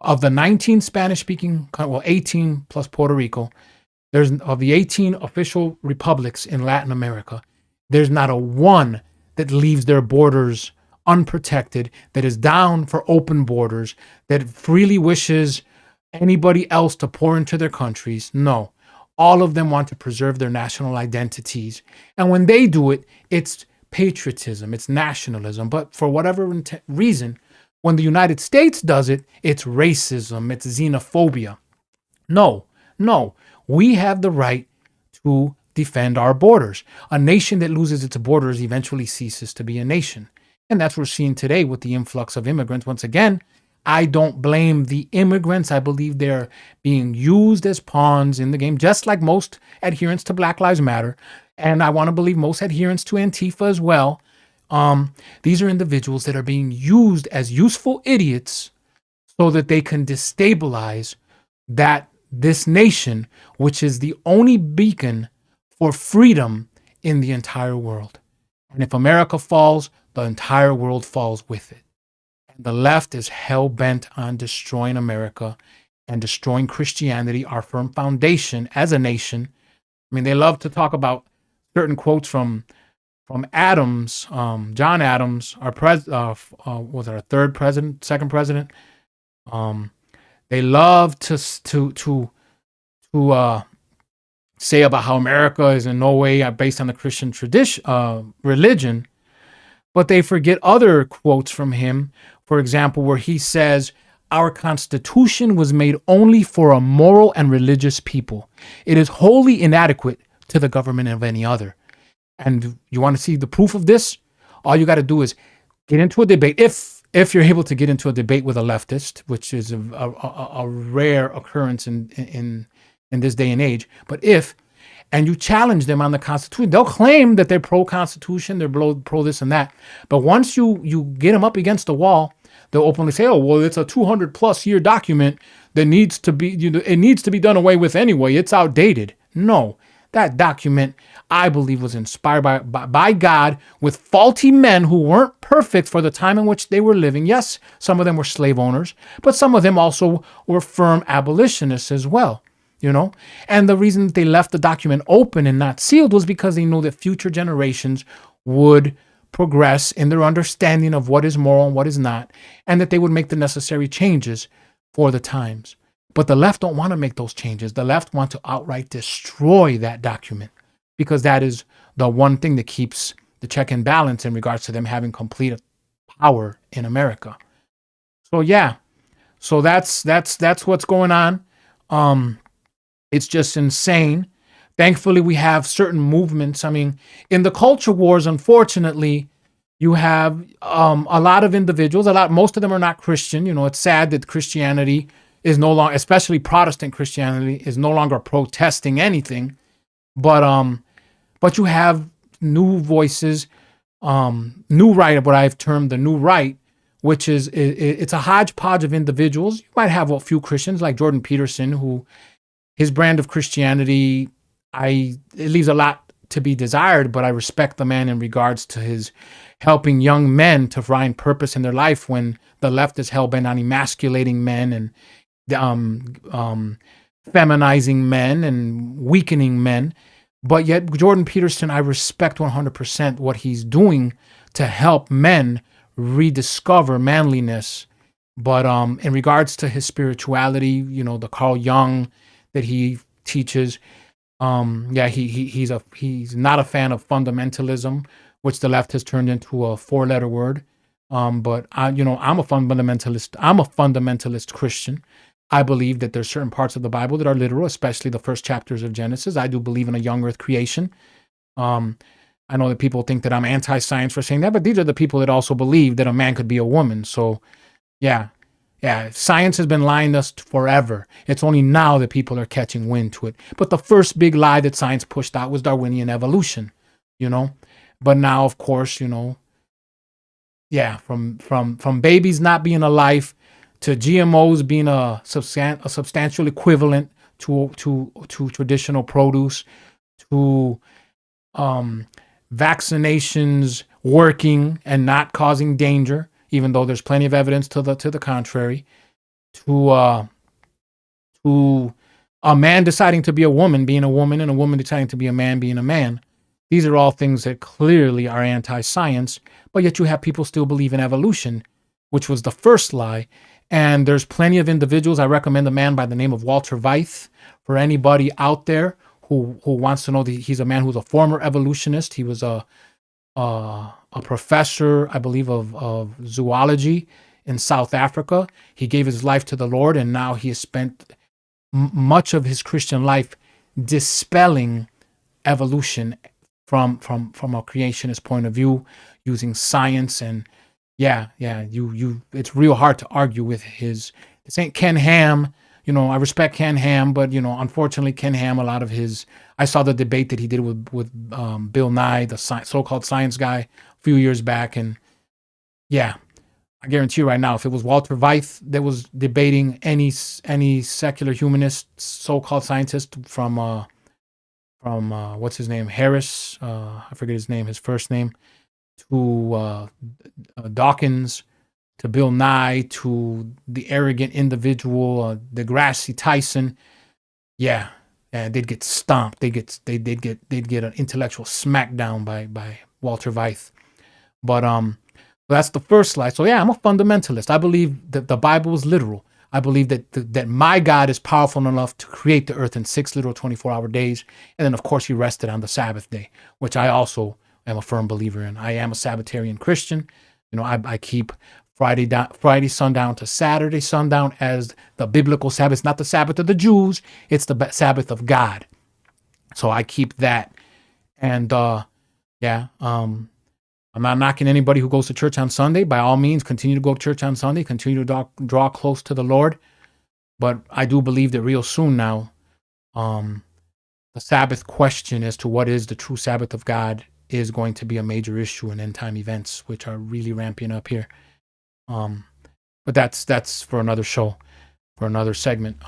of the 19 Spanish-speaking, 18 plus Puerto Rico. Of the 18 official republics in Latin America, there's not a one that leaves their borders unprotected, that is down for open borders, that freely wishes anybody else to pour into their countries. No, all of them want to preserve their national identities. And when they do it, it's patriotism, it's nationalism. But for whatever reason, when the United States does it, it's racism, it's xenophobia. No. We have the right to defend our borders. A nation that loses its borders eventually ceases to be a nation. And that's what we're seeing today with the influx of immigrants. Once again, I don't blame the immigrants. I believe they're being used as pawns in the game, just like most adherents to Black Lives Matter. And I want to believe most adherents to Antifa as well. These are individuals that are being used as useful idiots so that they can destabilize this nation, which is the only beacon for freedom in the entire world. And if America falls, the entire world falls with it. And the left is hell-bent on destroying America and destroying Christianity, our firm foundation as a nation. I mean, they love to talk about certain quotes from Adams, John Adams, was it our third president, second president? They love to say about how America is in no way based on the Christian tradition, religion, but they forget other quotes from him. For example, where he says, "Our Constitution was made only for a moral and religious people. It is wholly inadequate to the government of any other." And you want to see the proof of this? All you got to do is get into a debate. If you're able to get into a debate with a leftist, which is a rare occurrence in this day and age, and you challenge them on the Constitution, they'll claim that they're pro-Constitution, they're pro this and that. But once you get them up against the wall, they'll openly say, "Oh, well, it's a 200+ year document that needs to be, it needs to be done away with anyway. It's outdated." No, that document, I believe, was inspired by God with faulty men who weren't perfect for the time in which they were living. Yes, some of them were slave owners, but some of them also were firm abolitionists as well. And the reason that they left the document open and not sealed was because they knew that future generations would progress in their understanding of what is moral and what is not, and that they would make the necessary changes for the times. But the left don't want to make those changes. The left want to outright destroy that document because that is the one thing that keeps the check and balance in regards to them having complete power in America. So yeah, so that's what's going on. It's just insane. Thankfully, we have certain movements. I mean, in the culture wars, unfortunately, you have a lot of individuals. Most of them are not Christian. It's sad that Christianity is no longer, especially Protestant Christianity, is no longer protesting anything. But you have new voices, new right, what I've termed the new right, which is it's a hodgepodge of individuals. You might have a few Christians like Jordan Peterson, who his brand of Christianity, it leaves a lot to be desired, but I respect the man in regards to his helping young men to find purpose in their life when the left is hell-bent on emasculating men and feminizing men and weakening men. But yet Jordan Peterson, I respect 100% what he's doing to help men rediscover manliness. But in regards to his spirituality, you know, the Carl Jung that he teaches, yeah, he's not a fan of fundamentalism, which the left has turned into a four-letter word. But I'm a fundamentalist. I'm a fundamentalist Christian. I believe that there's certain parts of the Bible that are literal, especially the first chapters of Genesis. I do believe in a young earth creation. I know that people think that I'm anti-science for saying that, but these are the people that also believe that a man could be a woman. So, yeah, science has been lying to us forever. It's only now that people are catching wind to it. But the first big lie that science pushed out was Darwinian evolution, you know. But now, of course, you know, yeah, from babies not being alive to GMOs being a substantial equivalent to traditional produce, to vaccinations working and not causing danger, even though there's plenty of evidence to the contrary, to a man deciding to be a woman being a woman, and a woman deciding to be a man being a man. These are all things that clearly are anti-science, but yet you have people still believe in evolution, which was the first lie. And there's plenty of individuals. I recommend a man by the name of Walter Weiss for anybody out there who wants to know that he's a man who's a former evolutionist. He was a professor, I believe, of zoology in South Africa. He gave his life to the Lord, and now he has spent much of his Christian life dispelling evolution from a creationist point of view, using science. And it's real hard to argue with his. This ain't Ken Ham. You know, I respect Ken Ham, but, you know, unfortunately, Ken Ham, a lot of his, I saw the debate that he did with Bill Nye, the so-called science guy, a few years back. And yeah, I guarantee you right now, if it was Walter Weiss that was debating any secular humanist, so-called scientist from what's his name? Harris, I forget his name, his first name, to Dawkins, to Bill Nye, to the arrogant individual, deGrasse Tyson, they'd get stomped. They'd get an intellectual smackdown by Walter Weiss. But that's the first lie. So yeah, I'm a fundamentalist. I believe that the Bible is literal. I believe that my God is powerful enough to create the earth in 6 literal 24-hour days, and then of course He rested on the Sabbath day, which I also am a firm believer in. I am a Sabbatarian Christian. You know, I keep Friday sundown to Saturday sundown as the biblical Sabbath. It's not the Sabbath of the Jews. It's the Sabbath of God. So I keep that. And I'm not knocking anybody who goes to church on Sunday. By all means, continue to go to church on Sunday. Continue to draw close to the Lord. But I do believe that real soon now, the Sabbath question as to what is the true Sabbath of God is going to be a major issue in end time events, which are really ramping up here. But that's for another show, for another segment.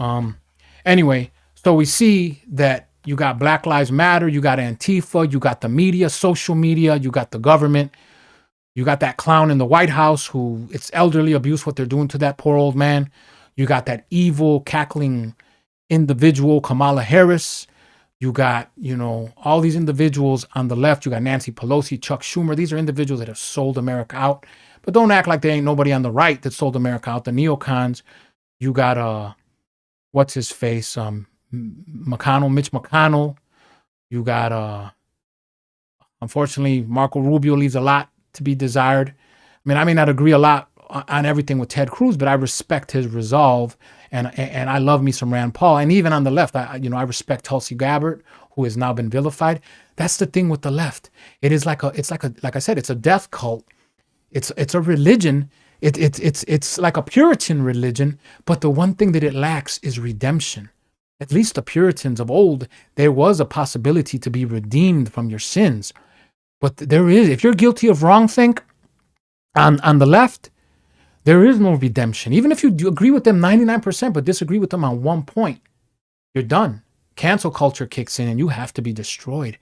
Anyway, so we see that you got Black Lives Matter, you got Antifa, you got the media, social media, you got the government, you got that clown in the White House who it's elderly abuse, what they're doing to that poor old man. You got that evil, cackling individual, Kamala Harris. You got, you know, all these individuals on the left. You got Nancy Pelosi, Chuck Schumer. These are individuals that have sold America out. But don't act like there ain't nobody on the right that sold America out. The neocons. You got what's his face? Mitch McConnell. You got unfortunately, Marco Rubio leaves a lot to be desired. I mean, I may not agree a lot on everything with Ted Cruz, but I respect his resolve, and I love me some Rand Paul. And even on the left, I respect Tulsi Gabbard, who has now been vilified. That's the thing with the left. It's like I said, it's a death cult. It's a religion. It's like a Puritan religion, but the one thing that it lacks is redemption. At least the Puritans of old, there was a possibility to be redeemed from your sins. But there is, if you're guilty of wrongthink on the left, there is no redemption. Even if you do agree with them 99%, but disagree with them on one point, you're done. Cancel culture kicks in and you have to be destroyed.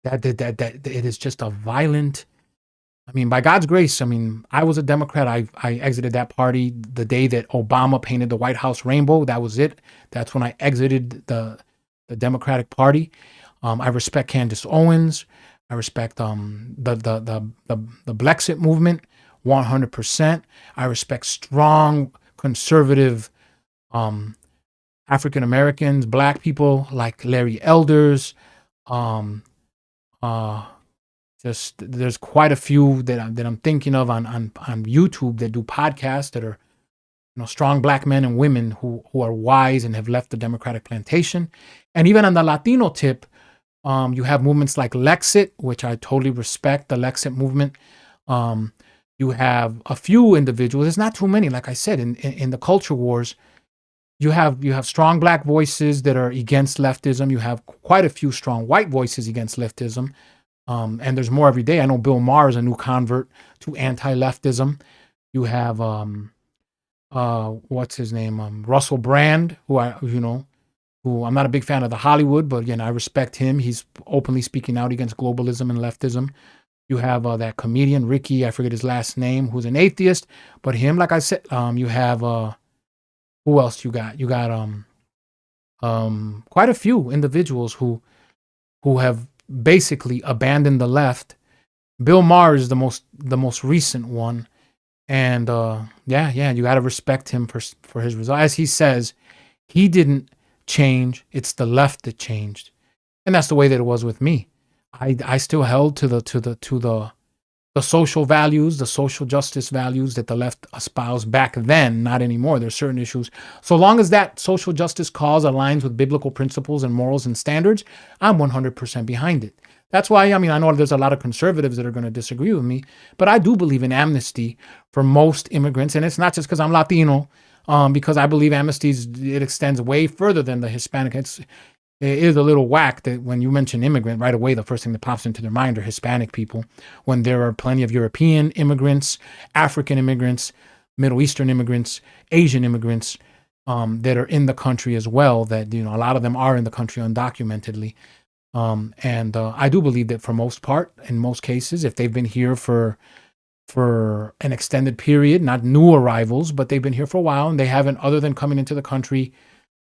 That it is just a violent, I mean, by God's grace, I mean, I was a Democrat. I exited that party the day that Obama painted the White House rainbow. That was it. That's when I exited the Democratic Party. I respect Candace Owens. I respect the Brexit movement 100%. I respect strong conservative um, African Americans, Black people like Larry Elders. Um, uh, just there's quite a few that I'm thinking of on YouTube that do podcasts that are strong Black men and women who are wise and have left the Democratic plantation. And even on the Latino tip, you have movements like Lexit, which I totally respect, the Lexit movement. Um, you have a few individuals. There's not too many, like I said, in the culture wars. You have strong Black voices that are against leftism. You have quite a few strong white voices against leftism. And there's more every day. I know Bill Maher is a new convert to anti-leftism. You have what's his name? Russell Brand, who I'm not a big fan of the Hollywood, but again, I respect him. He's openly speaking out against globalism and leftism. You have that comedian Ricky, I forget his last name, who's an atheist, but him, like I said, you have who else you got? You got quite a few individuals who have basically abandoned the left. Bill Maher is the most recent one, and yeah, you got to respect him for his result. As he says, he didn't change; it's the left that changed, and that's the way that it was with me. I still held to the social values, the social justice values that the left espoused back then, not anymore. There's certain issues. So long as that social justice cause aligns with biblical principles and morals and standards, I'm 100% behind it. That's why, I mean, I know there's a lot of conservatives that are going to disagree with me, but I do believe in amnesty for most immigrants. And it's not just because I'm Latino, because I believe it extends way further than the Hispanic. It is a little whack that when you mention immigrant, right away, the first thing that pops into their mind are Hispanic people, when there are plenty of European immigrants, African immigrants, Middle Eastern immigrants, Asian immigrants that are in the country as well, that, a lot of them are in the country undocumentedly. And I do believe that for most part, in most cases, if they've been here for an extended period, not new arrivals, but they've been here for a while and they haven't, other than coming into the country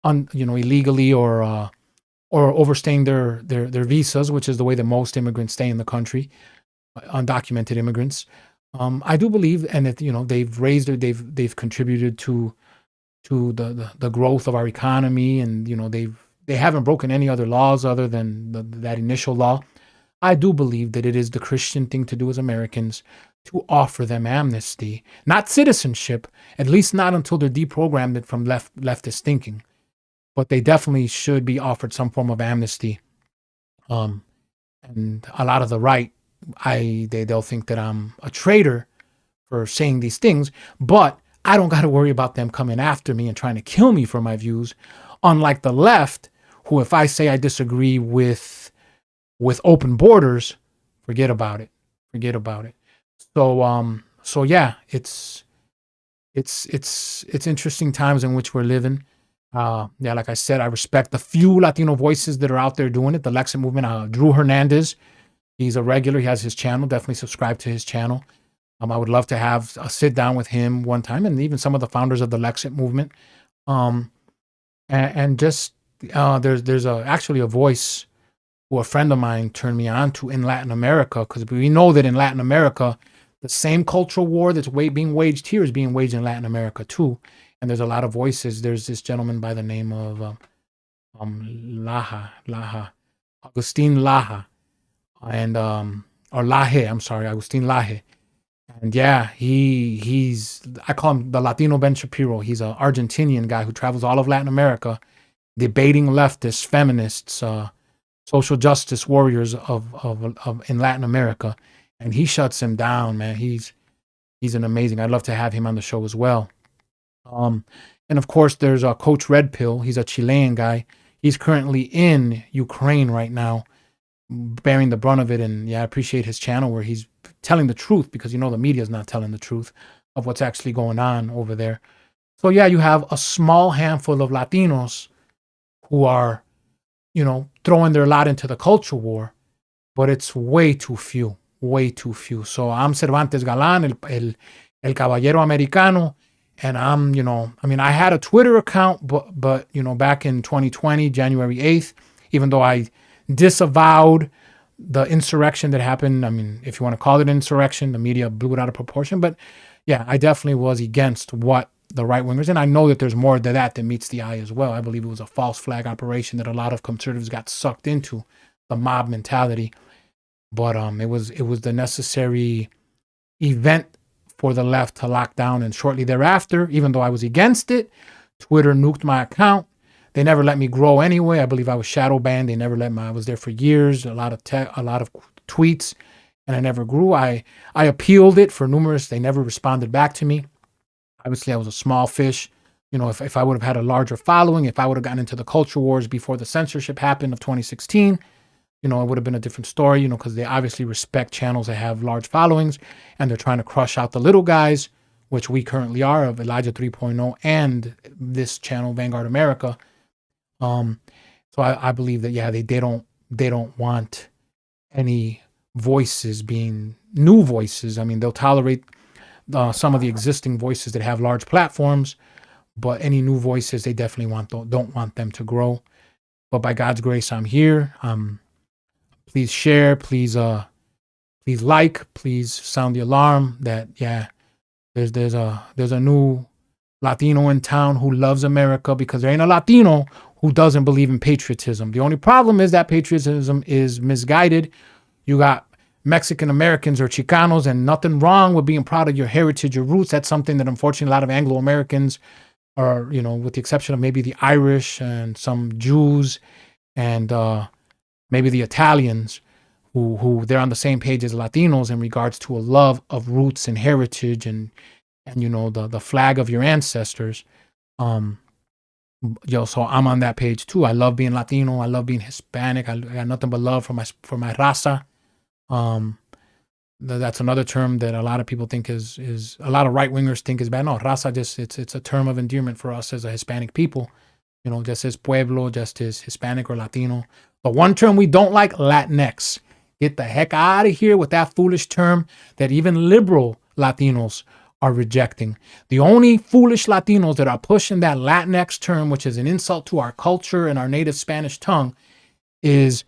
illegally or overstaying their visas, which is the way that most immigrants stay in the country, undocumented immigrants. I do believe, and that they've contributed to the growth of our economy, and they haven't broken any other laws other than that initial law. I do believe that it is the Christian thing to do as Americans to offer them amnesty, not citizenship, at least not until they're deprogrammed from leftist thinking. But they definitely should be offered some form of amnesty. And a lot of the right, they'll think that I'm a traitor for saying these things, but I don't got to worry about them coming after me and trying to kill me for my views. Unlike the left, who, if I say I disagree with open borders, forget about it. Forget about it. So yeah, it's interesting times in which we're living. Yeah, like I said, I respect the few Latino voices that are out there doing it. The Lexit movement, Drew Hernandez, he's a regular. He has his channel. Definitely subscribe to his channel. I would love to have a sit down with him one time, and even some of the founders of the Lexit movement. And just there's actually a voice who a friend of mine turned me on to in Latin America, because we know that in Latin America, the same cultural war that's being waged here is being waged in Latin America too. And there's a lot of voices. There's this gentleman by the name of Agustin Laje, and or Laje, I'm sorry, Agustin Laje. And yeah, I call him the Latino Ben Shapiro. He's an Argentinian guy who travels all of Latin America, debating leftists, feminists, social justice warriors of in Latin America, and he shuts him down, man. He's an amazing. I'd love to have him on the show as well. And of course, there's Coach Red Pill. He's a Chilean guy. He's currently in Ukraine right now, bearing the brunt of it. And yeah, I appreciate his channel where he's telling the truth, because the media is not telling the truth of what's actually going on over there. So yeah, you have a small handful of Latinos who are, throwing their lot into the culture war, but it's way too few. way too few. So I'm Cervantes Galán, el Caballero Americano, and I'm, I mean, I had a Twitter account, but back in 2020, January 8th, even though I disavowed the insurrection that happened. I mean, if you want to call it insurrection, the media blew it out of proportion. But yeah, I definitely was against what the right wingers, and I know that there's more to that meets the eye as well. I believe it was a false flag operation that a lot of conservatives got sucked into, the mob mentality. But it was the necessary event for the left to lock down. And shortly thereafter, even though I was against it, Twitter nuked my account. They never let me grow anyway. I believe I was shadow banned. They never let me. I was there for years. A lot of tweets, and I never grew. I appealed it for numerous. They never responded back to me. Obviously, I was a small fish. If I would have had a larger following, if I would have gotten into the culture wars before the censorship happened of 2016, it would have been a different story. Because they obviously respect channels that have large followings, and they're trying to crush out the little guys, which we currently are, of Elijah 3.0 and this channel, Vanguard America. So I believe that, yeah, they don't want any voices being new voices. I mean, they'll tolerate some of the existing voices that have large platforms, but any new voices, they definitely don't want them to grow. But by God's grace, I'm here. Please share, please like, please sound the alarm that, yeah, there's a new Latino in town who loves America, because there ain't a Latino who doesn't believe in patriotism. The only problem is that patriotism is misguided. You got Mexican Americans or Chicanos, and nothing wrong with being proud of your heritage, your roots. That's something that unfortunately a lot of Anglo Americans are, with the exception of maybe the Irish and some Jews and maybe the Italians, who they're on the same page as Latinos in regards to a love of roots and heritage and the flag of your ancestors. So I'm on that page too. I love being Latino. I love being Hispanic. I got nothing but love for my raza. That's another term that a lot of people think is a lot of right wingers think is bad. No, raza it's a term of endearment for us as a Hispanic people. Just as pueblo, just as Hispanic or Latino. But one term we don't like, Latinx. Get the heck out of here with that foolish term that even liberal Latinos are rejecting. The only foolish Latinos that are pushing that Latinx term, which is an insult to our culture and our native Spanish tongue, is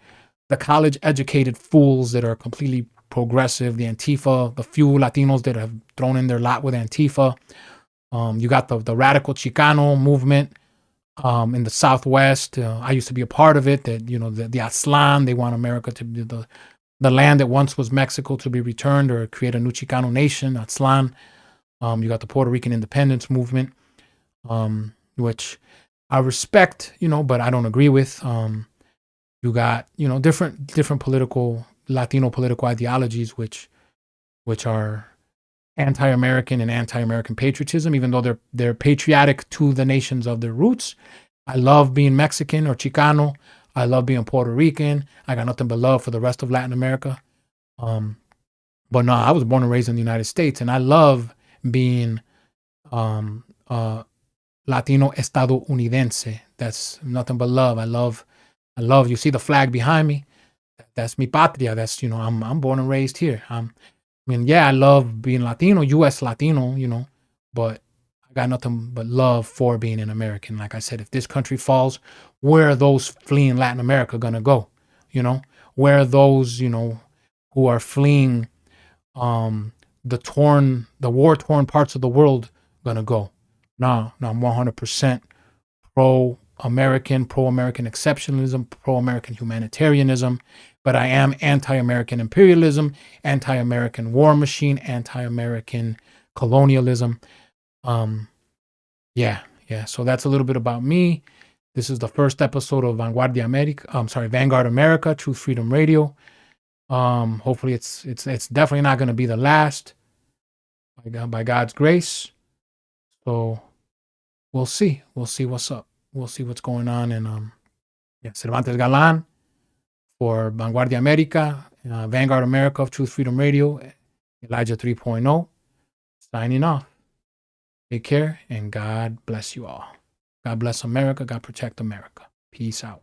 the college-educated fools that are completely progressive, the Antifa, the few Latinos that have thrown in their lot with Antifa. You got the radical Chicano movement in the Southwest. I used to be a part of it. That the Aztlán, they want America to be the land that once was Mexico to be returned, or create a new Chicano nation, Aztlán. You got the Puerto Rican independence movement, which I respect, but I don't agree with. You got, different Latino political ideologies, which are anti-American and anti-American patriotism, even though they're patriotic to the nations of their roots. I love being Mexican or Chicano. I love being Puerto Rican. I got nothing but love for the rest of Latin America. But no, I was born and raised in the United States, and I love being Latino estadounidense. That's nothing but love. I love. You see the flag behind me? That's mi patria. That's I'm born and raised here. I love being Latino, U.S. Latino. But I got nothing but love for being an American. Like I said, if this country falls, where are those fleeing Latin America gonna go? Where are those who are fleeing the war-torn parts of the world gonna go? No, I'm 100% pro-American exceptionalism, pro-American humanitarianism, but I am anti-American imperialism, anti-American war machine, anti-American colonialism. So that's a little bit about me. This is the first episode of Vanguard America, Truth Freedom Radio. Hopefully it's definitely not going to be the last, by God's grace. So we'll see what's up. We'll see what's going on. And Cervantes Galán for Vanguard América, Vanguard America of Truth Freedom Radio, Elijah 3.0, signing off. Take care, and God bless you all. God bless America. God protect America. Peace out.